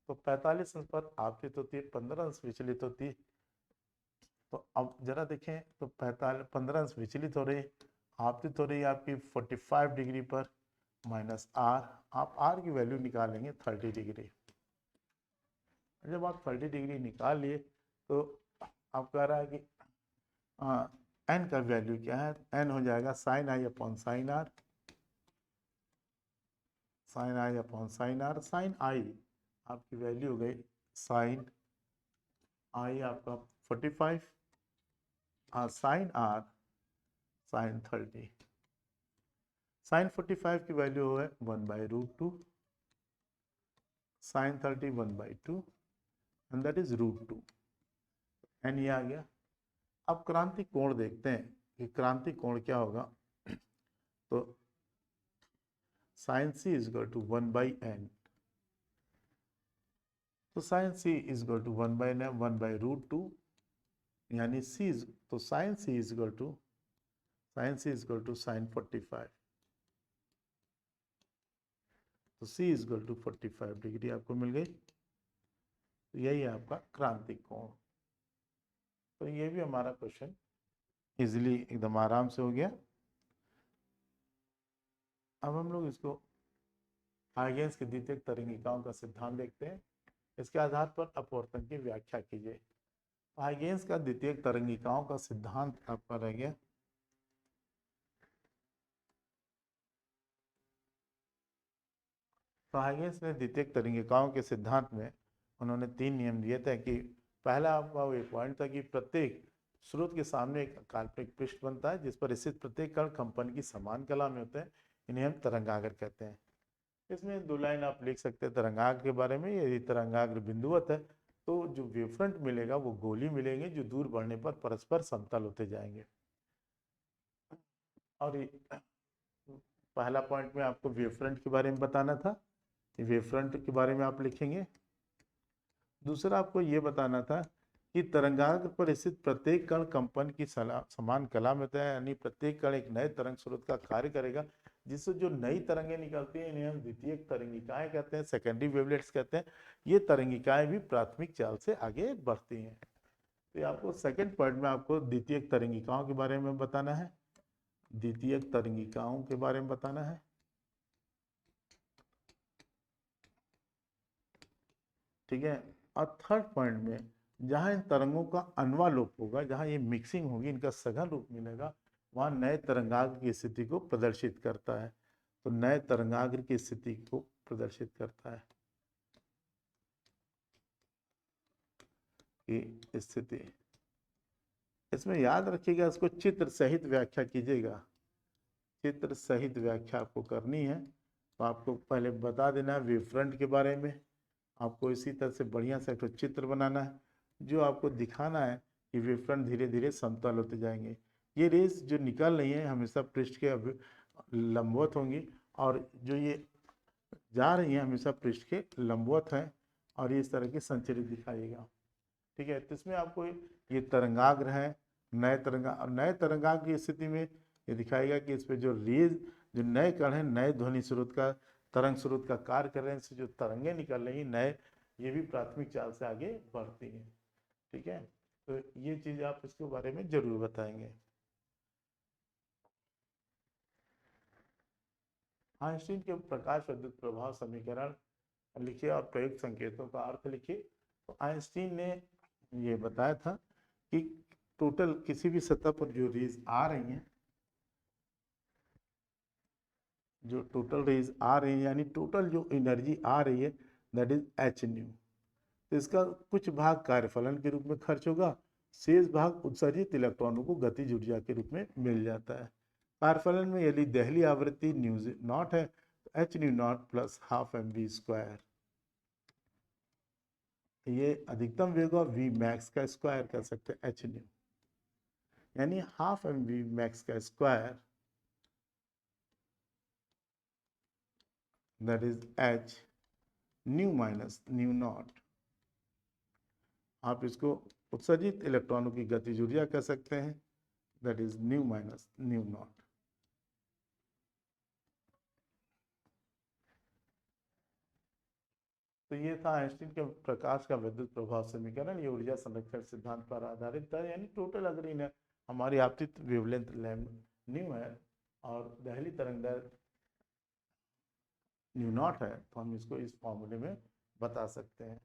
तो 45 अंश पर आपतित होती है, 15 अंश विचलित होती है। तो अब जरा देखें, तो 15 अंश विचलित हो रही है, आपतित हो रही है आपकी 45 डिग्री पर, माइनस R, आप R की वैल्यू निकालेंगे 30 डिग्री। जब आप 30 डिग्री निकाल लिए तो आप कह रहा है कि n का वैल्यू क्या है, n हो जाएगा sine i upon sine r, sine i upon sine r. Sine i आपकी वैल्यू हो गई साइन आई आपका 45, साइन आर साइन 30। साइन 45 की वैल्यू है 1/√2, साइन 30 1/2, एंड दैट इज √2, एन ये आ गया। अब क्रांति कोण देखते हैं कि क्रांति कोण क्या होगा। तो sine C is equal to 1/n, तो sine C is equal to 1/√2, यानी सी इज, तो sine C is equal to sine 45, तो C is equal to 45 degree आपको मिल गई। तो यही है आपका क्रांतिक कोण। तो ये भी हमारा क्वेश्चन इजीली एकदम आराम से हो गया। अब हम लोग इसको हाइगेंस की द्वितीयक तरंगिकाओं का सिद्धांत देखते हैं। इसके आधार पर अपवर्तन की व्याख्या कीजिए। हाइगेंस का द्वितीयक तरंगिकाओं का सिद्धांत आपका रह गया। तो हाइगेंस ने द्वितीयक तरंगिकाओं के सिद्धांत में उन्होंने 3 नियम दिए थे कि पहला आपका वो एक पॉइंट था कि प्रत्येक स्रोत के सामने एक काल्पनिक पृष्ठ बनता है जिस पर स्थित प्रत्येक कण कंपन की समान कला में होते हैं, इन्हें हम तरंगाग्र कहते हैं। इसमें 2 लाइन आप लिख सकते हैं तरंगाग्र के बारे में। यदि तरंगाग्र बिंदुवत है तो जो वेवफ्रंट मिलेगा वो गोली मिलेंगे जो दूर बढ़ने पर परस्पर समतल होते जाएंगे। और पहला पॉइंट में आपको वेवफ्रंट के बारे में बताना था, वेवफ्रंट के बारे में आप लिखेंगे। दूसरा आपको ये बताना था कि तरंगाग्र पर स्थित प्रत्येक कण कंपन की समान कला में होता है, यानी प्रत्येक कण एक नए तरंग स्रोत का कार्य करेगा, जिससे जो नई तरंगें निकलती हैं इन्हें हम द्वितीयक तरंगिकाएं कहते हैं, सेकेंडरी वेवलेट्स कहते हैं। ये तरंगिकाएं भी प्राथमिक चाल से आगे बढ़ती हैं। तो आपको सेकंड पॉइंट में आपको द्वितीयक तरंगिकाओं के बारे में बताना है, द्वितीयक तरंगिकाओं के बारे में बताना है। ठीक है। और थर्ड पॉइंट में जहाँ इन तरंगों का अन्वालोप होगा, जहाँ ये मिक्सिंग होगी, इनका सघन रूप मिलेगा, वहाँ नए तरंगाग्र की स्थिति को प्रदर्शित करता है। तो नए तरंगाग्र की स्थिति को प्रदर्शित करता है की स्थिति। इसमें याद रखिएगा, इसको चित्र सहित व्याख्या कीजिएगा। चित्र सहित व्याख्या आपको करनी है, तो आपको पहले बता देना है वेव फ्रंट के बारे में। आपको इसी तरह से बढ़िया सा एक चित्र बनाना है जो आपको दिखाना है कि वेव फ्रंट धीरे धीरे समतल होते जाएंगे। ये रेस जो निकल रही है हमेशा पृष्ठ के लंबवत होंगी, और जो ये जा रही है हमेशा पृष्ठ के लंबवत है, और ये इस तरह की संचरित दिखाइएगा। ठीक है, तो इसमें आपको ये तरंगाग्र है, नए तरंगाग्र की स्थिति में ये दिखाएगा कि इस पे जो रेज, जो नए कण है, नए ध्वनि स्रोत का, तरंग स्रोत का कार्य कर रहे हैं, इससे जो तरंगे निकल रही हैं नए, ये भी प्राथमिक चाल से आगे बढ़ती हैं। ठीक है, तो ये चीज आप इसके बारे में जरूर बताएंगे। आइंस्टीन के प्रकाश विद्युत प्रभाव समीकरण लिखिए और प्रयुक्त संकेतों का अर्थ लिखिए। तो आइंस्टीन ने ये बताया था कि टोटल किसी भी सतह पर जो रेज आ रही हैं, जो टोटल रेज आ रही है, यानी टोटल जो एनर्जी आ रही है, दैट इज एच न्यू। तो इसका कुछ भाग कार्यफलन के रूप में खर्च होगा, शेष भाग उत्सर्जित इलेक्ट्रॉनों को गतिज ऊर्जा के रूप में मिल जाता है। कार्यफलन में यदि दहली आवृत्ति न्यू नॉट है, तो H nu naught plus half M V square, ये अधिकतम वेग और वी मैक्स का स्क्वायर कर सकते हैं एच न्यू, यानी हाफ एम वी मैक्स का square, that is H new minus new not. आप इसको उत्सर्जित इलेक्ट्रॉनों की गतिज ऊर्जा कह सकते हैं, that is new minus new not. तो ये था आइंस्टीन के प्रकाश का विद्युत प्रभाव समीकरण। ये ऊर्जा संरक्षण सिद्धांत पर आधारित था, यानी टोटल अगर इन हमारी आपतित वेवलेंथ लैम्ब्डा न्यू है और दहली तरंग दैर्ध्य न्यू नॉट है, तो हम इसको इस फॉर्मूले में बता सकते हैं।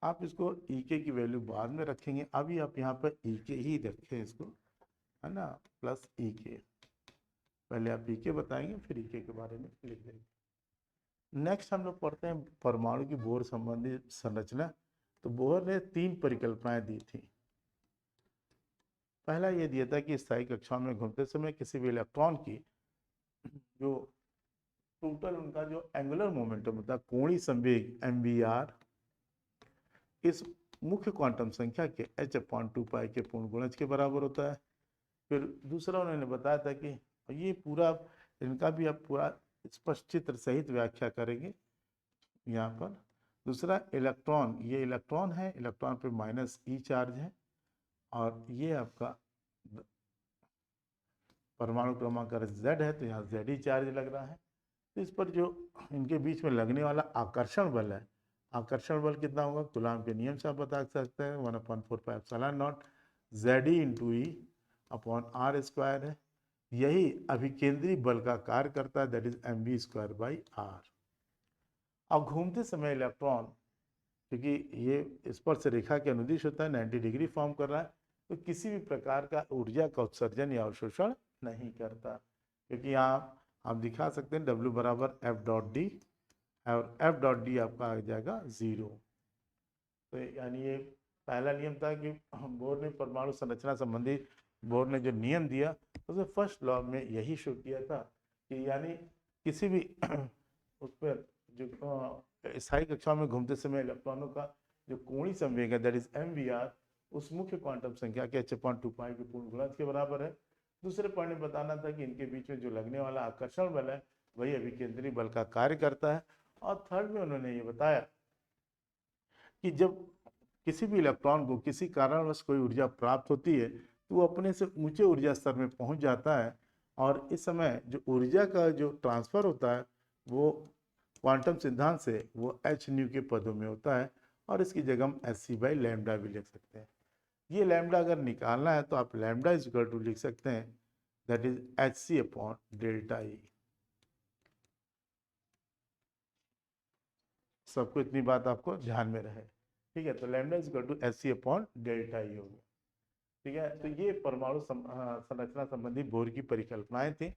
आप इसको ई के की वैल्यू बाद में रखेंगे, अभी आप यहाँ पर ई के ही रखें इसको, है ना, प्लस ई के। पहले आप ई के बताएंगे, फिर ई के बारे में लिख देंगे। नेक्स्ट हम लोग पढ़ते हैं परमाणु की बोर संबंधी संरचना। तो बोहर ने 3 परिकल्पनाएं दी थी। पहला ये दिया था कि स्थायी कक्षाओं में घूमते समय किसी भी इलेक्ट्रॉन की जो टोटल उनका जो एंगुलर मोमेंटम होता है, कोणीय संवेग MVR, इस मुख्य क्वांटम संख्या के h/2π के पूर्ण गुणज के बराबर होता है। फिर दूसरा उन्होंने बताया था कि ये पूरा, इनका भी आप पूरा स्पष्ट चित्र सहित व्याख्या करेंगे यहाँ पर। दूसरा इलेक्ट्रॉन, ये इलेक्ट्रॉन है, इलेक्ट्रॉन पे माइनस ई चार्ज है, और ये आपका परमाणु क्रमांक अगर Z है तो यहाँ ZE चार्ज लग रहा है। तो इस पर जो इनके बीच में लगने वाला आकर्षण बल है, आकर्षण बल कितना होगा, कूलाम के नियम से आप बता सकते हैं, 1/4πε0 ZE × E upon R square है। यही अभिकेंद्री बल का कार्य करता है, दैट इज mv²/r। अब घूमते समय इलेक्ट्रॉन, क्योंकि ये स्पर्श रेखा के अनुदिश होता है, 90 डिग्री फॉर्म कर रहा है, तो किसी भी प्रकार का ऊर्जा का उत्सर्जन या अवशोषण नहीं करता, क्योंकि यहाँ आप दिखा सकते हैं W बराबर F.D, और F.D आपका आ जाएगा 0। तो यानी ये पहला नियम था कि बोर ने परमाणु संरचना संबंधी बोर ने जो नियम दिया, उसमें फर्स्ट लॉ में यही शो किया था कि यानी किसी भी उस पर जो स्थायी कक्षा में घूमते समय इलेक्ट्रॉनों का जो कोणीय संवेग है, दैट इज MVR, उस मुख्य क्वांटम संख्या के h/2π के पूर्ण गुणज के बराबर है। दूसरे पॉइंट में बताना था कि इनके बीच में जो लगने वाला आकर्षण बल है, वही अभिकेंद्री बल का कार्य करता है। और थर्ड में उन्होंने ये बताया कि जब किसी भी इलेक्ट्रॉन को किसी कारणवश कोई ऊर्जा प्राप्त होती है, तो वो अपने से ऊंचे ऊर्जा स्तर में पहुंच जाता है, और इस समय जो ऊर्जा का जो ट्रांसफर होता है वो क्वांटम सिद्धांत से वो एच न्यू के पदों में होता है, और इसकी जगह हम hc/λ भी लिख सकते हैं। ये लैम्डा अगर निकालना है तो आप लैम्डा इज इक्वल टू लिख सकते हैं, दैट इज hc/Δe। सबको इतनी बात आपको ध्यान में रहे। ठीक है, तो lambda is equal to H C upon delta E हो गया। ठीक है, तो ये परमाणु संरचना संबंधी बोर की परिकल्पनाएं थी।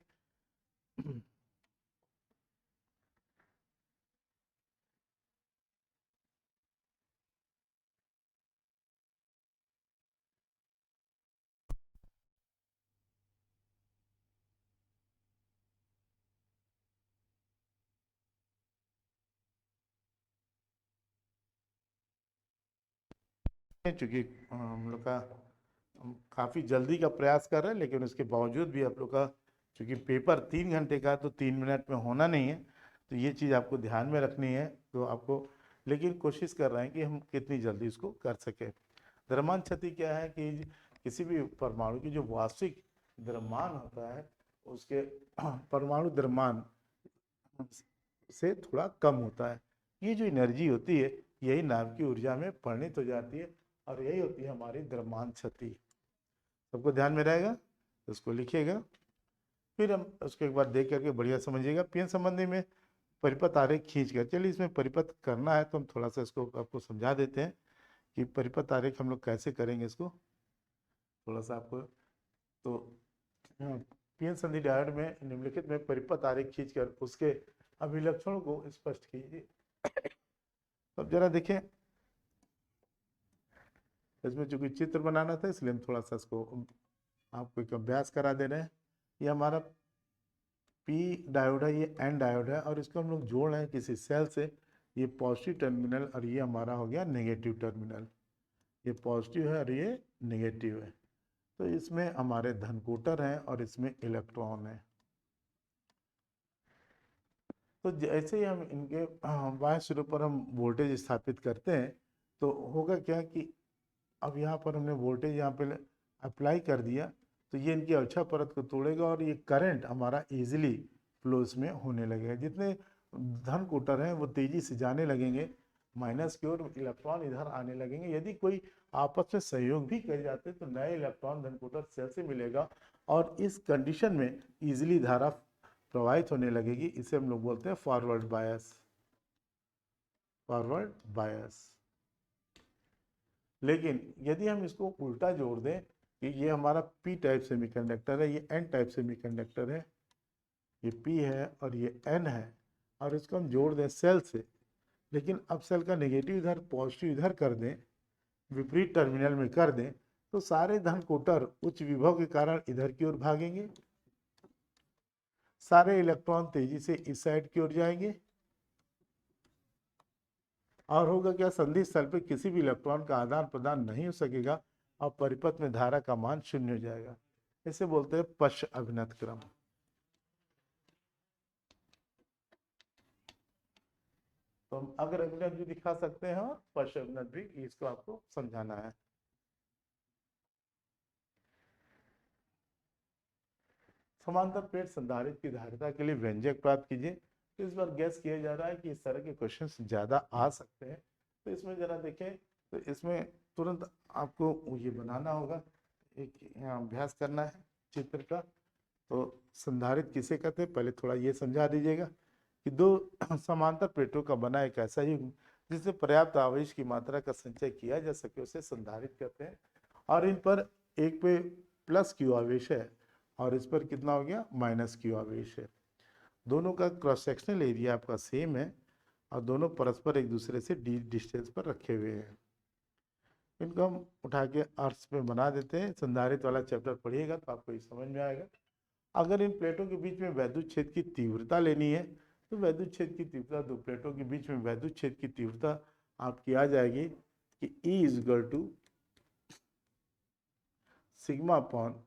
चूंकि हम लोग का हम काफ़ी जल्दी का प्रयास कर रहे हैं, लेकिन उसके बावजूद भी आप लोग का चूंकि पेपर 3 घंटे का है, तो 3 मिनट में होना नहीं है। तो ये चीज़ आपको ध्यान में रखनी है, तो आपको लेकिन कोशिश कर रहे हैं कि हम कितनी जल्दी इसको कर सकें। द्रव्यमान क्षति क्या है कि किसी भी परमाणु की जो वास्तविक द्रव्यमान होता है, उसके परमाणु द्रव्यमान से थोड़ा कम होता है। ये जो एनर्जी होती है, यही नाभिक की ऊर्जा में परिणित हो जाती है, और यही होती है हमारी द्रव्यमान क्षति। सबको ध्यान में रहेगा, तो उसको लिखिएगा। फिर हम उसको एक बार देख करके बढ़िया समझिएगा। पीएन संबंधी में परिपथ आरेख खींच कर, चलिए इसमें परिपथ करना है तो हम थोड़ा सा इसको आपको समझा देते हैं कि परिपथ आरेख हम लोग कैसे करेंगे इसको, थोड़ा सा आपको। तो पीएन संधि डायोड में निम्नलिखित में परिपथ आरेख खींचकर उसके अभिलक्षणों को स्पष्ट कीजिए। अब जरा देखें, इसमें चूंकि चित्र बनाना था, इसलिए हम थोड़ा सा इसको आपको एक अभ्यास करा दे रहे हैं। ये हमारा पी डायोड है, ये एन डायोड है, और इसको हम लोग जोड़ रहे हैं किसी सेल से। ये पॉजिटिव टर्मिनल और ये हमारा हो गया नेगेटिव टर्मिनल। ये पॉजिटिव है और ये नेगेटिव है। तो इसमें हमारे धन कोटर हैं और इसमें इलेक्ट्रॉन है। तो जैसे ही हम इनके बाएं सिरों पर हम वोल्टेज स्थापित करते हैं, तो होगा क्या कि अब यहाँ पर हमने वोल्टेज यहाँ पे अप्लाई कर दिया, तो ये इनकी अवक्षय परत को तोड़ेगा और ये करंट हमारा इजीली फ्लो इसमें होने लगेगा। जितने धन कोटर हैं वो तेजी से जाने लगेंगे माइनस की ओर, इलेक्ट्रॉन इधर आने लगेंगे। यदि कोई आपस में सहयोग भी कर जाते हैं, तो नए इलेक्ट्रॉन धन कोटर सेल से मिलेगा, और इस कंडीशन में इजीली धारा प्रवाहित होने लगेगी। इसे हम लोग बोलते हैं फॉरवर्ड बायस, फॉरवर्ड बायस। लेकिन यदि हम इसको उल्टा जोड़ दें कि ये हमारा पी टाइप सेमीकंडक्टर है, ये एन टाइप सेमीकंडक्टर है, ये पी है और ये एन है, और इसको हम जोड़ दें सेल से, लेकिन अब सेल का नेगेटिव इधर पॉजिटिव इधर कर दें, विपरीत टर्मिनल में कर दें, तो सारे धन कोटर उच्च विभव के कारण इधर की ओर भागेंगे, सारे इलेक्ट्रॉन तेजी से इस साइड की ओर जाएंगे, और होगा क्या, संधि स्थल पर किसी भी इलेक्ट्रॉन का आदान प्रदान नहीं हो सकेगा और परिपथ में धारा का मान शून्य हो जाएगा। इसे बोलते हैं पश्च अभिन्नत क्रम। तो हम अगर अभिनत भी दिखा सकते हैं और पश्च अभिन्नत भी, इसको आपको समझाना है। समांतर प्लेट संधारित्र की धारिता के लिए व्यंजक प्राप्त कीजिए। तो इस बार गैस किया जा रहा है कि इस तरह के क्वेश्चंस ज्यादा आ सकते हैं। तो इसमें जरा देखें, तो इसमें तुरंत आपको ये बनाना होगा, एक यहाँ अभ्यास करना है चित्र का। तो संधारित्र किसे कहते हैं, पहले थोड़ा ये समझा दीजिएगा कि दो समांतर प्लेटों का बना एक ऐसा युग्म जिससे पर्याप्त आवेश की मात्रा का संचय किया जा सके, उसे संधारित्र कहते हैं। और इन पर एक पे प्लस क्यू आवेश है और इस पर कितना हो गया, माइनस क्यू आवेश है। दोनों का क्रॉस सेक्शनल एरिया आपका सेम है और दोनों परस्पर एक दूसरे से डी डिस्टेंस पर रखे हुए हैं। इनको हम उठा के अर्थ में बना देते हैं। संधारित्र वाला चैप्टर पढ़िएगा तो आपको ये समझ में आएगा। अगर इन प्लेटों के बीच में वैद्युत क्षेत्र की तीव्रता लेनी है, तो वैद्युत क्षेत्र की तीव्रता, दो प्लेटों के बीच में वैद्युत क्षेत्र की तीव्रता आपकी आ जाएगी कि E is equal to sigma upon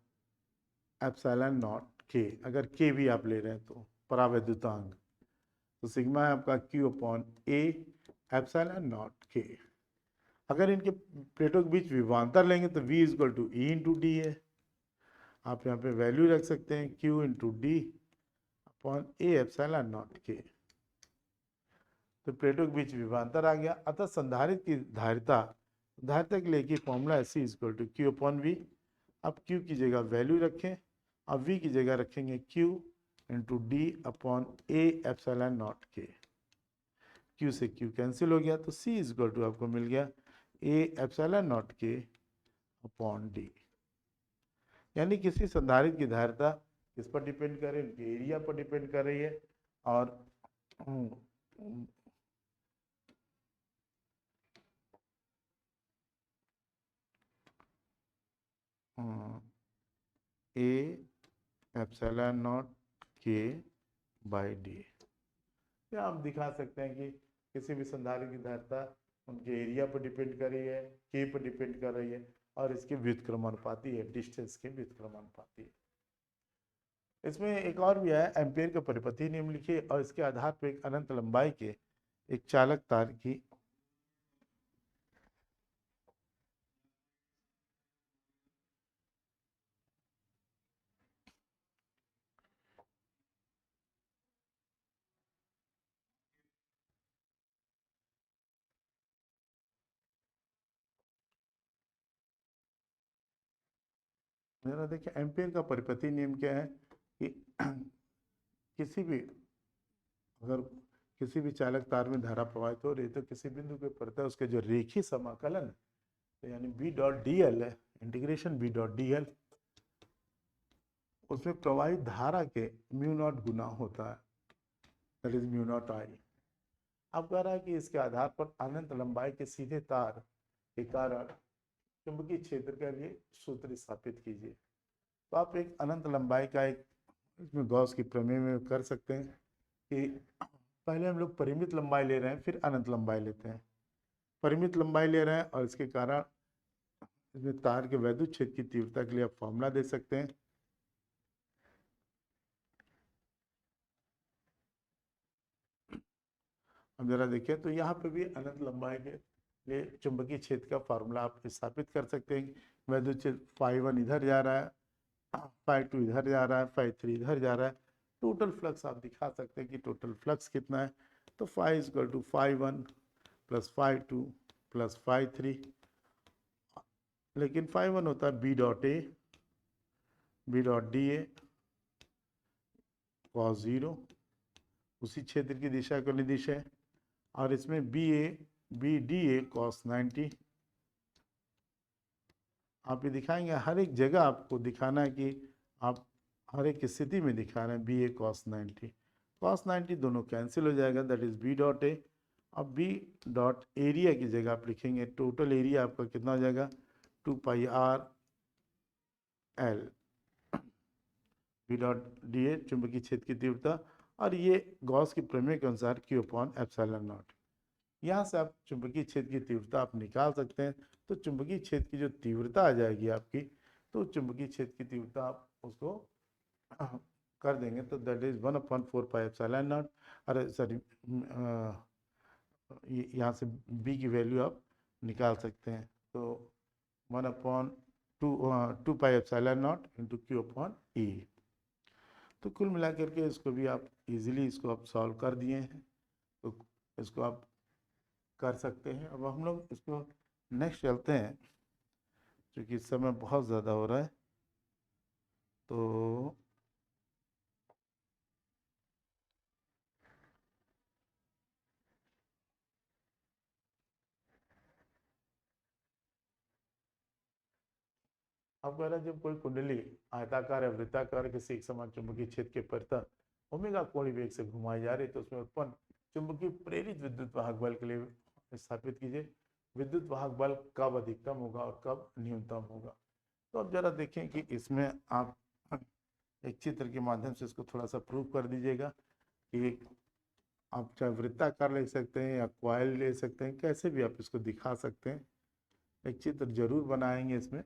epsilon naught K. अगर के भी आप ले रहे हैं तो परावैद्युतांक, तो सिग्मा है आपका Q upon A epsilon naught K. अगर इनके प्लेटों के बीच विभवांतर लेंगे तो V is equal to E into D है। आप यहाँ पे वैल्यू रख सकते हैं Q into D upon A epsilon naught K. तो प्लेटों के बीच विभवांतर आ गया। अतः संधारित्र की धारिता के लिए की फॉर्मूला ऐसी equal to Q upon V. अब क्यू की जगह वैल्यू रखें, अब वी की जगह रखेंगे Q into D upon A epsilon naught K. Q से क्यू कैंसिल हो गया, तो सी इक्वल टू आपको मिल गया A epsilon naught K upon D. यानी किसी संधारित्र की धारिता किस पर डिपेंड कर रही है, उनके एरिया पर डिपेंड कर रही है। और ए एप्सिलॉन नॉट के बाई डी। या आप दिखा सकते हैं कि किसी भी संधारित्र की धारिता उनके एरिया पर डिपेंड कर रही है, के पर डिपेंड कर रही है, और इसके व्युत्क्रमानुपाती है, डिस्टेंस के व्युत्क्रमानुपाती है। इसमें एक और भी है, एम्पियर का परिपथी नियम लिखिए और इसके आधार पर एक अनंत लंबाई के एक चालक तार की जरा देखिए, एम्पियर का परिपथी नियम क्या है कि किसी भी अगर किसी भी चालक तार में धारा प्रवाहित हो रही है तो किसी बिंदु के पड़ता है उसके जो रेखीय समाकलन, तो यानी बी डॉट डी एल है, integration B dot D L, उसमें प्रवाहित धारा के म्यू नॉट गुना होता है, that is mu naught I. अब कह रहा है कि इसके आधार पर अनंत लंबाई के सीधे तार के कारण चुंबकीय क्षेत्र के लिए सूत्र स्थापित कीजिए। तो आप एक अनंत लंबाई का एक इसमें गॉस की प्रमेय में कर सकते हैं कि पहले हम लोग परिमित लंबाई ले रहे हैं, फिर अनंत लंबाई लेते हैं। परिमित लंबाई ले रहे हैं और इसके कारण इसमें तार के वैद्युत क्षेत्र की तीव्रता के लिए आप फॉर्मूला दे सकते हैं। अब जरा देखिए, तो यहाँ पे भी अनंत लंबाई के लिए चुंबकीय क्षेत्र का फार्मूला आप स्थापित कर सकते हैं। वैद्युत क्षेत्र φ1 इधर जा रहा है, φ2 इधर जा रहा है, φ3 इधर जा रहा है। टोटल फ्लक्स आप दिखा सकते हैं कि टोटल फ्लक्स कितना है। तो φ = φ1 प्लस φ2 प्लस φ3, लेकिन φ1 होता है B dot A, B dot D A cos 0, उसी क्षेत्र की दिशा को निर्देश है। और इसमें बी डी ए कॉस 90। आप ये दिखाएंगे, हर एक जगह आपको दिखाना है कि आप हर एक स्थिति में दिखा रहे हैं बी ए कॉस 90। कॉस 90 दोनों कैंसिल हो जाएगा, that is B dot A. अब बी डॉट एरिया की जगह आप लिखेंगे, टोटल एरिया आपका कितना हो जाएगा, 2 pi r l, B dot D A चुंबकीय क्षेत्र की तीव्रता, और ये गॉस की प्रमेय के अनुसार क्यू अपॉन एप्सिलॉन नॉट। यहाँ से आप चुंबकीय क्षेत्र की तीव्रता आप निकाल सकते हैं। तो चुंबकीय क्षेत्र की जो तीव्रता आ जाएगी आपकी, तो चुंबकीय क्षेत्र की तीव्रता आप उसको कर देंगे, तो that is 1/4 pi epsilon not. अरे सॉरी, यहाँ से बी की वैल्यू आप निकाल सकते हैं। तो 1/2 pi epsilon naught into q upon E. तो कुल मिलाकर के इसको भी आप इजीली इसको आप सॉल्व कर दिए हैं, तो इसको आप कर सकते हैं। अब हम लोग इसको नेक्स्ट चलते हैं, क्योंकि समय बहुत ज़्यादा हो रहा है। तो अब कह रहा है, जब कोई कुंडली आयताकार या वृत्ताकार किसी एक समान चुंबकीय क्षेत्र के परितः ओमेगा कोणीय वेग से घुमाई जा रही, तो उसमें उत्पन्न चुंबकीय प्रेरित विद्युत वाहक बल के लिए स्थापित कीजिए विद्युत वाहक बल कब अधिकतम होगा और कब न्यूनतम होगा। तो अब जरा देखें कि इसमें आप एक चित्र के माध्यम से इसको थोड़ा सा प्रूव कर दीजिएगा कि आप चाहे वृत्ताकार ले सकते हैं या क्वाइल ले सकते हैं, कैसे भी आप इसको दिखा सकते हैं। एक चित्र जरूर बनाएंगे इसमें।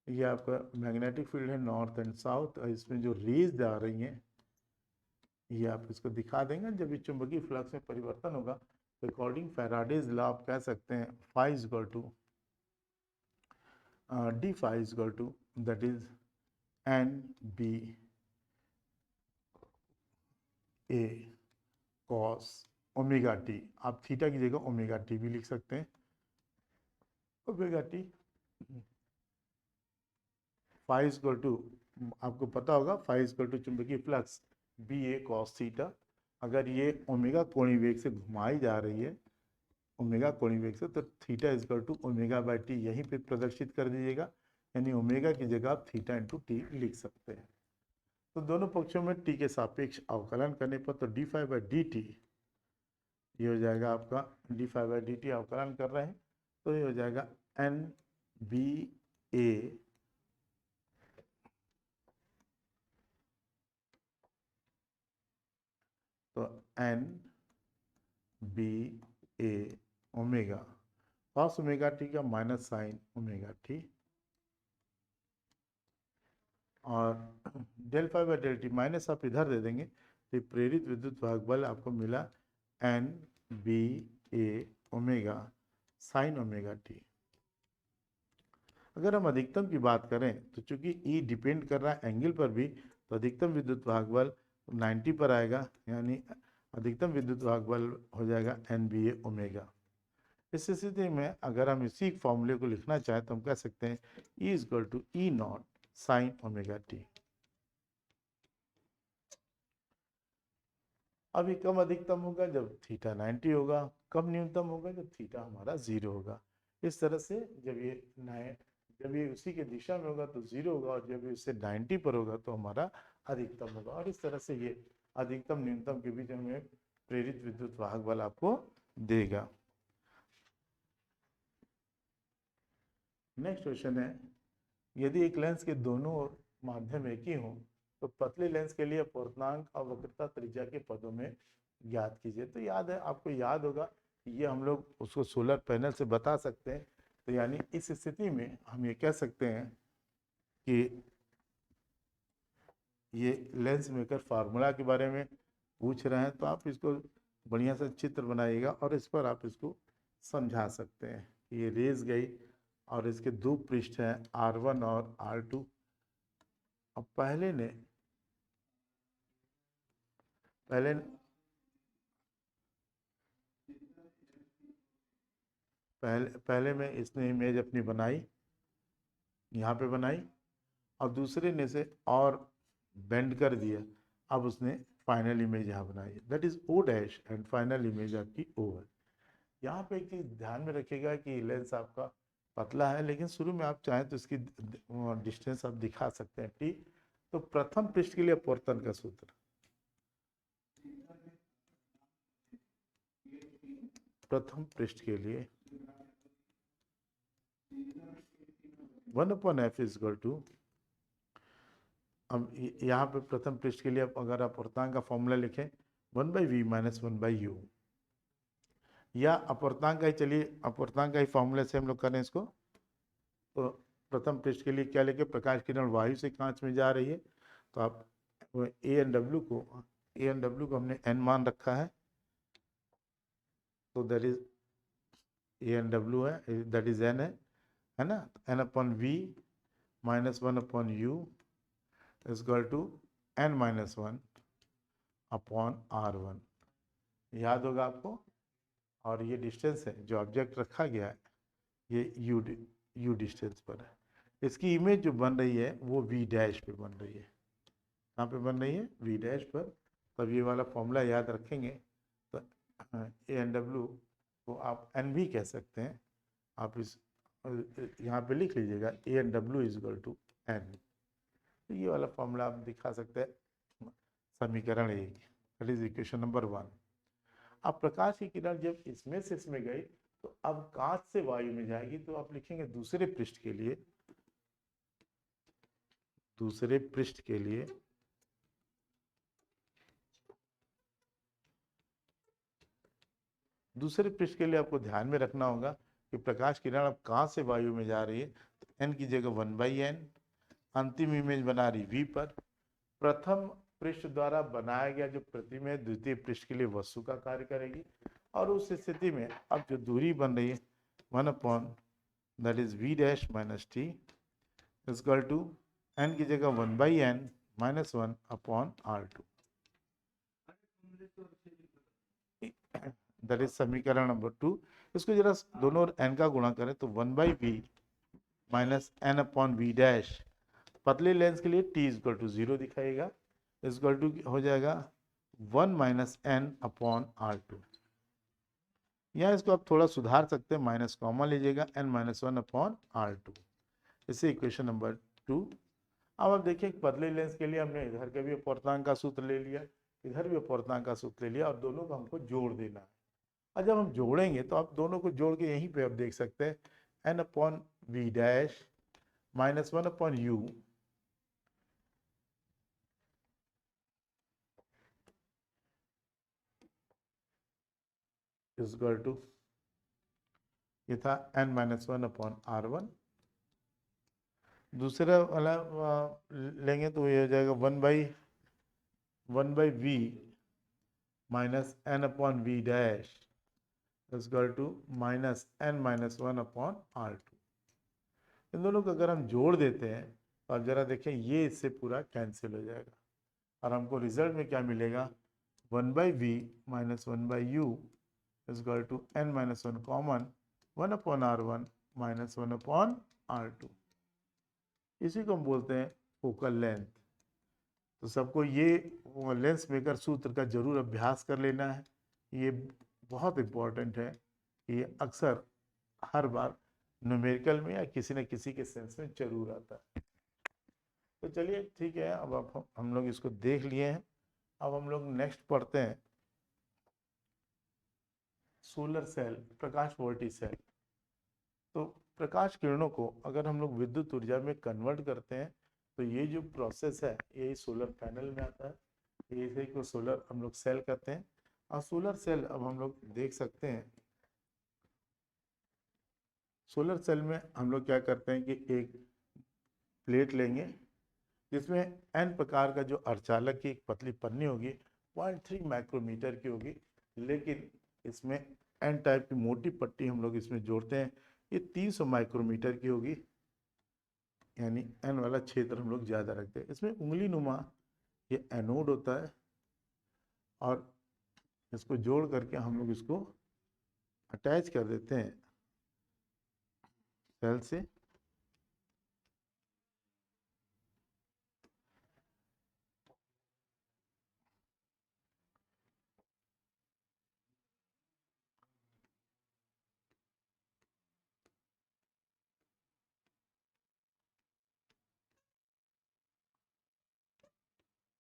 ये आपका मैग्नेटिक फील्ड है नॉर्थ एंड साउथ, और इसमें जो रेज आ रही हैं ये आप इसको दिखा देंगे। जब ये चुंबकीय फ्लक्स में परिवर्तन होगा, अकॉर्डिंग फैराडेज लॉ आप कह सकते हैं phi equal to D phi equal to that is N B A cos omega T. आप थीटा की जगह ओमेगा टी भी लिख सकते हैं, omega T. Phi equal to, आपको पता होगा फाई इक्वल टू चुंबकीय flux B A cos theta. अगर ये ओमेगा कोणीय वेग से घुमाई जा रही है ओमेगा कोणीय वेग से, तो theta is equal to omega by T यहीं पे प्रदर्शित कर दीजिएगा, यानी ओमेगा की जगह आप थीटा इंटू टी लिख सकते हैं। तो दोनों पक्षों में टी के सापेक्ष अवकलन करने पर तो D five by D T ये हो जाएगा आपका, D five by D T अवकलन कर रहे हैं तो ये हो जाएगा एन बी ए तो N B A omega cos omega T का माइनस साइन ओमेगा टी और del phi by del T minus आप इधर दे देंगे तो प्रेरित विद्युत वाहक बल आपको मिला N B A omega sine omega T. अगर हम अधिकतम की बात करें तो चूंकि ई डिपेंड कर रहा है एंगल पर भी, तो अधिकतम विद्युत वाहक बल 90 पर आएगा, यानी अधिकतम विद्युत वाहक बल हो जाएगा एन बी ए ओमेगा। इस स्थिति में अगर हम इसी फॉर्मूले को लिखना चाहें तो हम कह सकते हैं E equal to E naught sine omega t. अभी कम अधिकतम होगा जब थीटा 90 होगा, कम न्यूनतम होगा जब थीटा हमारा 0 होगा। इस तरह से जब ये उसी के दिशा में होगा तो 0 होगा, और जब ये उससे 90 पर होगा तो हमारा अधिकतम होगा। और इस तरह से ये अधिकतम न्यूनतम के बीच हमें प्रेरित विद्युत वाहक बल आपको देगा। नेक्स्ट क्वेश्चन है, यदि एक लेंस के दोनों माध्यम एक ही हों तो पतले लेंस के लिए अपवर्तनांक और वक्रता त्रिज्या के पदों में ज्ञात कीजिए। तो याद है, आपको याद होगा ये हम लोग उसको सोलर पैनल से बता सकते हैं। तो यानी इस स्थिति में हम ये कह सकते हैं कि ये लेंस मेकर फार्मूला के बारे में पूछ रहे हैं, तो आप इसको बढ़िया से चित्र बनाइएगा और इस पर आप इसको समझा सकते हैं। ये रेज गई और इसके दो पृष्ठ हैं R1 और R2। अब पहले में इसने इमेज अपनी बनाई, यहाँ पे बनाई, और दूसरे ने से और बेंड कर दिया, अब उसने फाइनल इमेज यहाँ बनाई, that is O dash and final image आपकी O है। यहाँ पे एक चीज ध्यान में रखिएगा कि लेंस आपका पतला है, लेकिन शुरू में आप चाहें तो इसकी डिस्टेंस आप दिखा सकते हैं टी। तो प्रथम पृष्ठ के लिए अपवर्तन का सूत्र, प्रथम पृष्ठ के लिए 1/f इजक्वल टू, अब यहाँ पे प्रथम पृष्ठ के लिए अगर आप अपवर्तनांक का फॉर्मूला लिखें 1/v माइनस 1/u, या अपवर्तनांक का ही, चलिए अपवर्तनांक का ही फॉर्मूले से हम लोग करें इसको। तो प्रथम पृष्ठ के लिए क्या लिखे, प्रकाश किरण वायु से कांच में जा रही है, तो आप ए एन डब्ल्यू को हमने n मान रखा है, तो that is A N W है, दैट इज n है ना, n upon v minus 1 upon u is equal to n minus 1 upon R1, याद होगा आपको। और ये डिस्टेंस है जो ऑब्जेक्ट रखा गया है, ये यू डिस्टेंस पर है। इसकी इमेज जो बन रही है वो v डैश पे बन रही है। कहाँ पे बन रही है, v डैश पर। तब ये वाला फॉर्मूला याद रखेंगे तो ए एन डब्ल्यू को आप एन भी कह सकते हैं। आप इस यहाँ पे लिख लीजिएगा A N W is equal to N. तो ये वाला फॉर्मूला आप दिखा सकते हैं समीकरण 1, दैट इज इक्वेशन नंबर 1। अब प्रकाश की किरण जब इसमें से इसमें गई तो अब कांच से वायु में जाएगी, तो आप लिखेंगे दूसरे पृष्ठ के लिए, दूसरे पृष्ठ के लिए दूसरे पृष्ठ के लिए आपको ध्यान में रखना होगा कि प्रकाश किरण अब कांच से वायु में जा रही है, तो एन की जगह 1/n, अंतिम इमेज बना रही v पर। प्रथम पृष्ठ द्वारा बनाया गया जो प्रतिमा है द्वितीय पृष्ठ के लिए वस्तु का कार्य करेगी, और उस स्थिति में अब जो दूरी बन रही है 1 upon that is v dash minus T is equal to n की जगह 1/n minus 1 upon R2, that is समीकरण नंबर 2। इसको जरा दोनों ओर n का गुणा करें तो 1/v minus n upon v dash, पतले लेंस के लिए t इज इक्वल टू 0 दिखाएगा, इज इक्वल टू हो जाएगा 1 माइनस n अपॉन R2। यहाँ इसको आप थोड़ा सुधार सकते हैं, माइनस कॉमन लीजिएगा, n-1/r2। इसे इक्वेशन नंबर 2। अब आप देखिए पतले लेंस के लिए हमने इधर के भी अपवर्तनांक का सूत्र ले लिया, इधर भी अपवर्तनांक का सूत्र ले लिया, और दोनों को हमको जोड़ देना है। और जब हम जोड़ेंगे तो आप दोनों को जोड़ के यहीं पे आप देख सकते हैं, n/v' -1/u is equal to, ये था n-1/r1। दूसरा वाला लेंगे तो ये हो जाएगा 1/v minus n/v' is equal to -n-1/r2। इन दोनों को अगर हम जोड़ देते हैं तो आप जरा देखें, ये इससे पूरा कैंसिल हो जाएगा और हमको रिजल्ट में क्या मिलेगा, 1/v minus 1/u is equal to n-1 common 1/r1 minus 1/r2। इसी को हम बोलते हैं फोकल लेंथ। तो सबको ये लेंस मेकर सूत्र का जरूर अभ्यास कर लेना है, ये बहुत इम्पोर्टेंट है। ये अक्सर हर बार न्यूमेरिकल में या किसी न किसी के सेंस में जरूर आता है। तो चलिए ठीक है, अब आप हम लोग इसको देख लिए हैं। अब हम लोग नेक्स्ट पढ़ते हैं सोलर सेल, प्रकाश वोल्टी सेल। तो प्रकाश किरणों को अगर हम लोग विद्युत ऊर्जा में कन्वर्ट करते हैं तो ये जो प्रोसेस है यही सोलर पैनल में आता है। इसे को सोलर हम लोग सेल कहते हैं। और सोलर सेल अब हम लोग देख सकते हैं, सोलर सेल में हम लोग क्या करते हैं कि एक प्लेट लेंगे जिसमें एन प्रकार का जो अर्धचालक की एक पतली पन्नी होगी, 0.3 माइक्रोमीटर की होगी, लेकिन इसमें एन टाइप की मोटी पट्टी हम लोग इसमें जोड़ते हैं, ये 300 माइक्रोमीटर की होगी, यानी एन वाला क्षेत्र हम लोग ज़्यादा रखते हैं। इसमें उंगली नुमा ये एनोड होता है और इसको जोड़ करके हम लोग इसको अटैच कर देते हैं सेल से।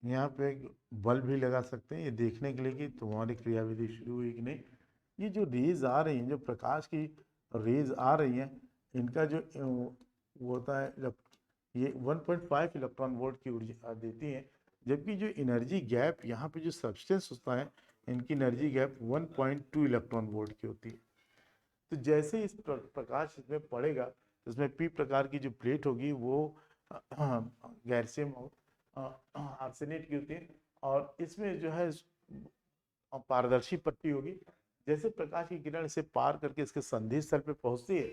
यहाँ पे एक बल्ब भी लगा सकते हैं ये देखने के लिए कि तुम्हारी क्रियाविधि शुरू हुई कि नहीं। ये जो रेज आ रही हैं, जो प्रकाश की रेज आ रही हैं, इनका जो वो होता है, जब ये 1.5 इलेक्ट्रॉन वोल्ट की ऊर्जा देती हैं, जबकि जो एनर्जी गैप यहाँ पे जो सब्सटेंस होता है, इनकी एनर्जी गैप 1.2 इलेक्ट्रॉन वोल्ट की होती है। तो जैसे इस प्रकाश इसमें पड़ेगा, इसमें पी प्रकार की जो प्लेट होगी वो गैरसियम आर्सेनेट की होती है, और इसमें जो है पारदर्शी पट्टी होगी। जैसे प्रकाश की किरण इसे पार करके इसके संधि स्थल पे पहुंचती है,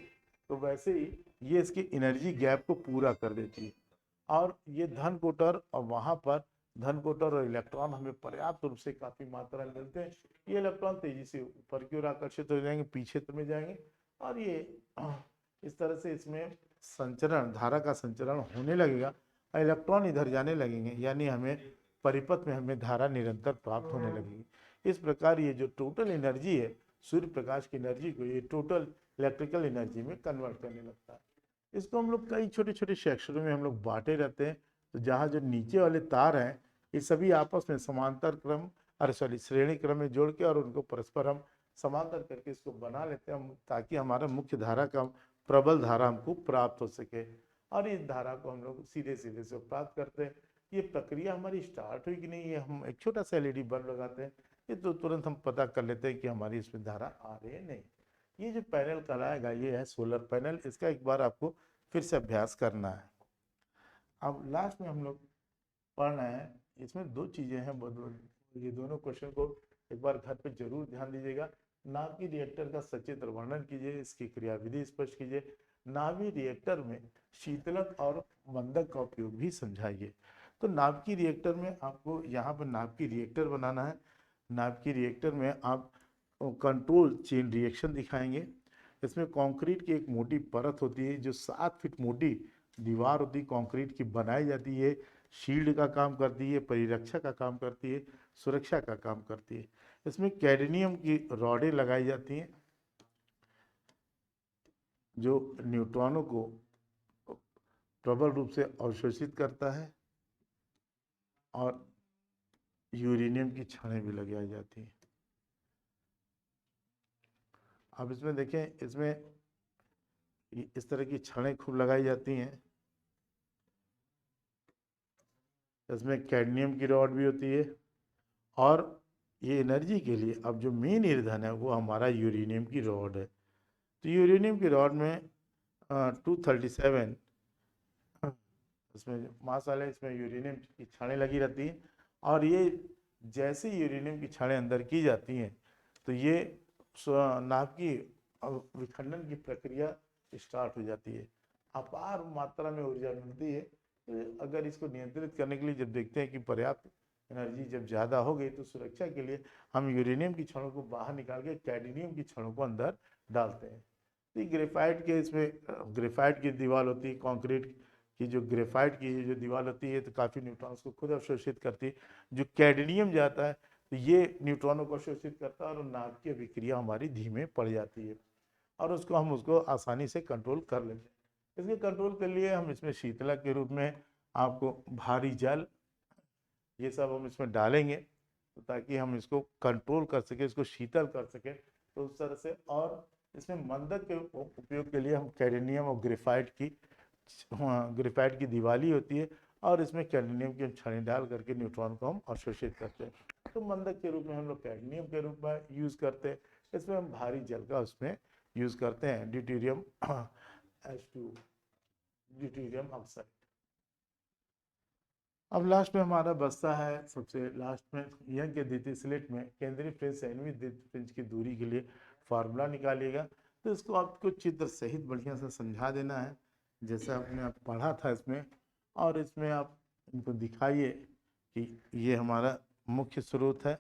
तो वैसे ही ये इसकी एनर्जी गैप को पूरा कर देती है, और ये धन कोटर, और वहां पर धन कोटर और इलेक्ट्रॉन हमें पर्याप्त रूप से काफी मात्रा में मिलते हैं। ये इलेक्ट्रॉन तेजी से ऊपर की ओर आकर्षित हो जाएंगे, पी क्षेत्र में जाएंगे, और ये इस तरह से इसमें संचरण, धारा का संचरण होने लगेगा और इलेक्ट्रॉन इधर जाने लगेंगे, यानी हमें परिपथ में हमें धारा निरंतर प्राप्त होने लगेगी। इस प्रकार ये जो टोटल एनर्जी है, सूर्य प्रकाश की एनर्जी को ये टोटल इलेक्ट्रिकल एनर्जी में कन्वर्ट करने लगता है। इसको हम लोग कई छोटे छोटे सेक्शनों में हम लोग बांटे रहते हैं। तो जहाँ जो नीचे वाले तार हैं, ये सभी आपस में समांतर क्रम, अरे सॉरी, श्रेणी क्रम में जोड़ के और उनको परस्पर हम समांतर करके इसको बना लेते हैं हम, ताकि हमारा मुख्य धारा का प्रबल धारा हमको प्राप्त हो सके, और इस धारा को हम लोग सीधे सीधे से प्राप्त करते हैं। ये प्रक्रिया हमारी स्टार्ट हुई कि नहीं, ये हम एक छोटा सा एलईडी बल्ब लगाते हैं, ये तो तुरंत हम पता कर लेते हैं कि हमारी इसमें धारा आ रही है नहीं। ये जो पैनल कराएगा ये है सोलर पैनल, इसका एक बार आपको फिर से अभ्यास करना है। अब लास्ट में हम लोग पढ़ रहे हैं, इसमें दो चीजें हैं, ये दोनों क्वेश्चन को एक बार घर पे जरूर ध्यान दीजिएगा। नाभिकीय रिएक्टर का सचित्र वर्णन कीजिए, इसकी क्रियाविधि स्पष्ट कीजिए, नाभिकीय रिएक्टर में शीतलक और मंदक का उपयोग भी समझाइए। तो नाभिकीय रिएक्टर में आपको यहाँ पर नाभिकीय रिएक्टर बनाना है। नाभिकीय रिएक्टर में आप कंट्रोल चेन रिएक्शन दिखाएंगे। इसमें कंक्रीट की एक मोटी परत होती है, जो 7 फीट मोटी दीवार होती है कंक्रीट की, बनाई जाती है, शील्ड का काम करती है, परिरक्षा का काम करती है, सुरक्षा का काम करती है। इसमें कैडमियम की रॉडें लगाई जाती हैं, जो न्यूट्रॉनों को प्रबल रूप से अवशोषित करता है और यूरेनियम की छड़ें भी लगाई जाती हैं। अब इसमें देखें, इसमें इस तरह की छड़ें खूब लगाई जाती हैं। इसमें कैडमियम की रॉड भी होती है और ये एनर्जी के लिए अब जो मेन ईंधन है वो हमारा यूरेनियम की रॉड है। तो यूरेनियम की रॉड में 237 इसमें मास वाले, इसमें यूरेनियम की छड़ें लगी रहती हैं और ये जैसे यूरेनियम की छड़ें अंदर की जाती हैं तो ये नाभ की विखंडन की प्रक्रिया स्टार्ट हो जाती है। अपार मात्रा में ऊर्जा मिलती है। तो अगर इसको नियंत्रित करने के लिए जब देखते हैं कि पर्याप्त एनर्जी जब ज़्यादा हो गई तो सुरक्षा के लिए हम यूरेनियम की छड़ों को बाहर निकाल के कैडमियम की छड़ों को अंदर डालते हैं। तो ग्रेफाइट के, इसमें ग्रेफाइट की दीवार होती है, कंक्रीट की जो ग्रेफाइट की जो दीवार होती है तो काफ़ी न्यूट्रॉन्स को खुद अवशोषित करती है। जो कैडमियम जाता है तो ये न्यूट्रॉनों को अवशोषित करता है और नाभ की अभिक्रिया हमारी धीमे पड़ जाती है और उसको आसानी से कंट्रोल कर लेते हैं। इसके कंट्रोल के लिए हम इसमें शीतलक के रूप में आपको भारी जल ये सब हम इसमें डालेंगे तो ताकि हम इसको कंट्रोल कर सके, इसको शीतल कर सके। तो उस तरह से, और इसमें मंदक के उपयोग के लिए हम कैडमियम और ग्रेफाइट की दिवाली होती है और इसमें कैडमियम की छड़ें डाल करके न्यूट्रॉन को हम अवशोषित करते हैं। तो मंदक के रूप में हम लोग कैडमियम के रूप में यूज़ करते हैं। इसमें हम भारी जल का उसमें यूज़ करते हैं, ड्यूटेरियम H2, ड्यूटेरियम ऑक्साइड। अब लास्ट में हमारा बचता है, सबसे लास्ट में यंग के द्वितीय स्लिट में केंद्रीय फ्रिंज से एनवी द्वितीय फ्रिंज की दूरी के लिए फार्मूला निकालिएगा। तो इसको आपको चित्र सहित बढ़िया से समझा देना है जैसे आपने पढ़ा था इसमें, और इसमें आप इनको दिखाइए कि ये हमारा मुख्य स्रोत है,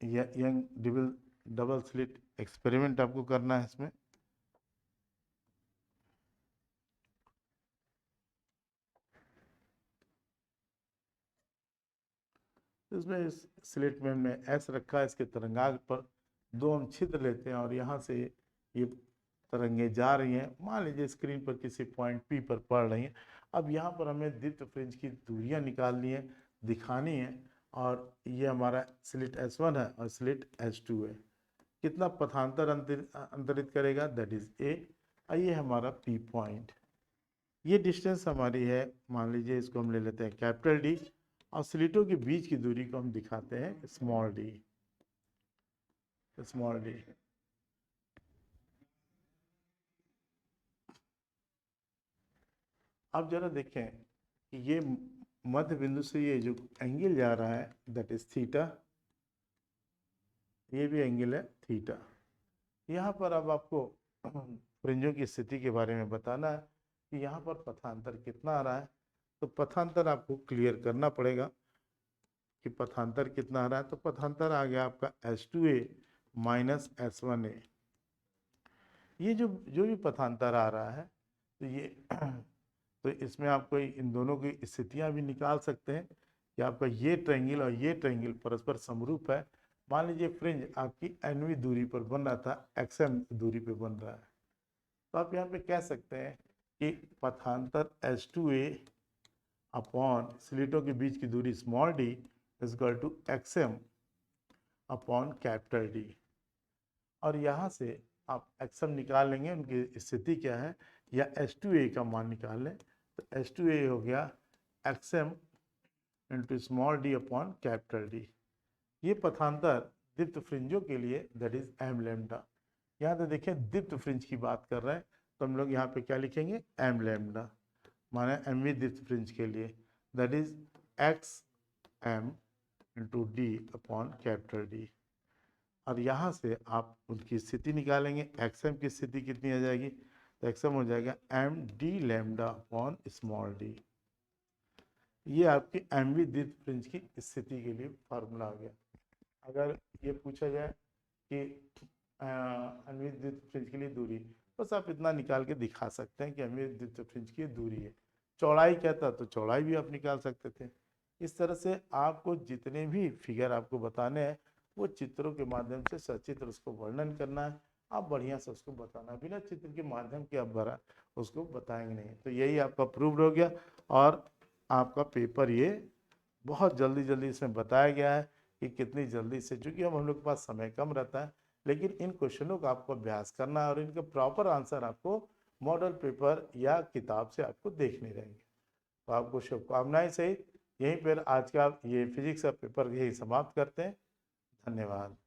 यंग डबल स्लिट एक्सपेरिमेंट आपको करना है इसमें। इसमें इस स्लेट में हमने एस रखा है, इसके तरंगाग्र पर 2 हम छिद्र लेते हैं और यहाँ से ये तरंगे जा रही हैं, मान लीजिए स्क्रीन पर किसी पॉइंट पी पर पड़ रही हैं। अब यहाँ पर हमें द्वितीय फ्रिंज की दूरियां निकालनी है, दिखानी है, और ये हमारा स्लिट S1 है और स्लिट S2 है। कितना पथांतर अंतरित करेगा, दैट इज ए। ये हमारा पी पॉइंट, ये डिस्टेंस हमारी है, मान लीजिए इसको हम ले लेते हैं कैपिटल डी और स्लिटों के बीच की दूरी को हम दिखाते हैं स्मॉल डी, स्मॉल डी। अब जरा देखें कि ये मध्य बिंदु से ये जो एंगल जा रहा है दैट इज थीटा, ये भी एंगल है थीटा। यहाँ पर अब आपको फ्रिंजों की स्थिति के बारे में बताना है कि यहाँ पर पथांतर कितना आ रहा है। तो पथांतर आपको क्लियर करना पड़ेगा कि पथांतर कितना आ रहा है। तो पथांतर आ गया आपका S2A माइनस S1A। ये जो भी पथांतर आ रहा है तो ये तो इसमें आप कोई इन दोनों की स्थितियां भी निकाल सकते हैं कि आपका ये ट्रायंगल और ये ट्रायंगल परस्पर समरूप है। मान लीजिए फ्रिंज आपकी एनवी दूरी पर बन रहा था, XM दूरी पर बन रहा है, तो आप यहाँ पे कह सकते हैं कि पथांतर S2A अपॉन स्लिटों के बीच की दूरी small d is equal to XM upon capital D। और यहाँ से आप XM निकाल लेंगे, उनकी स्थिति क्या है, या S2A का मान निकाल लें। तो S2A हो गया XM into small d upon capital D। ये पथांतर दीप्त फ्रिंजों के लिए दैट इज एम लैम्डा। यहाँ तो देखिए दीप्त फ्रिंज की बात कर रहे हैं तो हम लोग यहाँ पे क्या लिखेंगे, एम लैम्डा, माने एमवी दीप्त फ्रिंज के लिए that is XM into D upon capital D। और यहाँ से आप उनकी स्थिति निकालेंगे, XM की स्थिति कितनी आ जाएगी, तो XM हो जाएगा MD lambda upon small d। ये आपकी एमवी द्वितीय फ्रिंज की स्थिति के लिए फार्मूला आ गया। अगर ये पूछा जाए कि एमवी द्वितीय फ्रिंज के लिए दूरी, बस आप इतना निकाल के दिखा सकते हैं कि एमवी द्वितीय फ्रिंज की दूरी है। चौड़ाई क्या था, तो चौड़ाई भी आप निकाल सकते थे। इस तरह से आपको जितने भी फिगर आपको बताने हैं वो चित्रों के माध्यम से सचित्र उसको वर्णन करना है, आप बढ़िया से उसको बताना, बिना चित्र के माध्यम के आप भरा उसको बताएंगे नहीं। तो यही आपका प्रूव्ड हो गया और आपका पेपर ये बहुत जल्दी जल्दी इसमें बताया गया है कि कितनी जल्दी से, चूंकि हम लोग के पास समय कम रहता है, लेकिन इन क्वेश्चनों का आपको अभ्यास करना है और इनके प्रॉपर आंसर आपको मॉडल पेपर या किताब से आपको देखने रहेंगे। तो आपको शुभकामनाएं सहित यहीं पर आज का ये फिजिक्स का पेपर यही समाप्त करते हैं। धन्यवाद।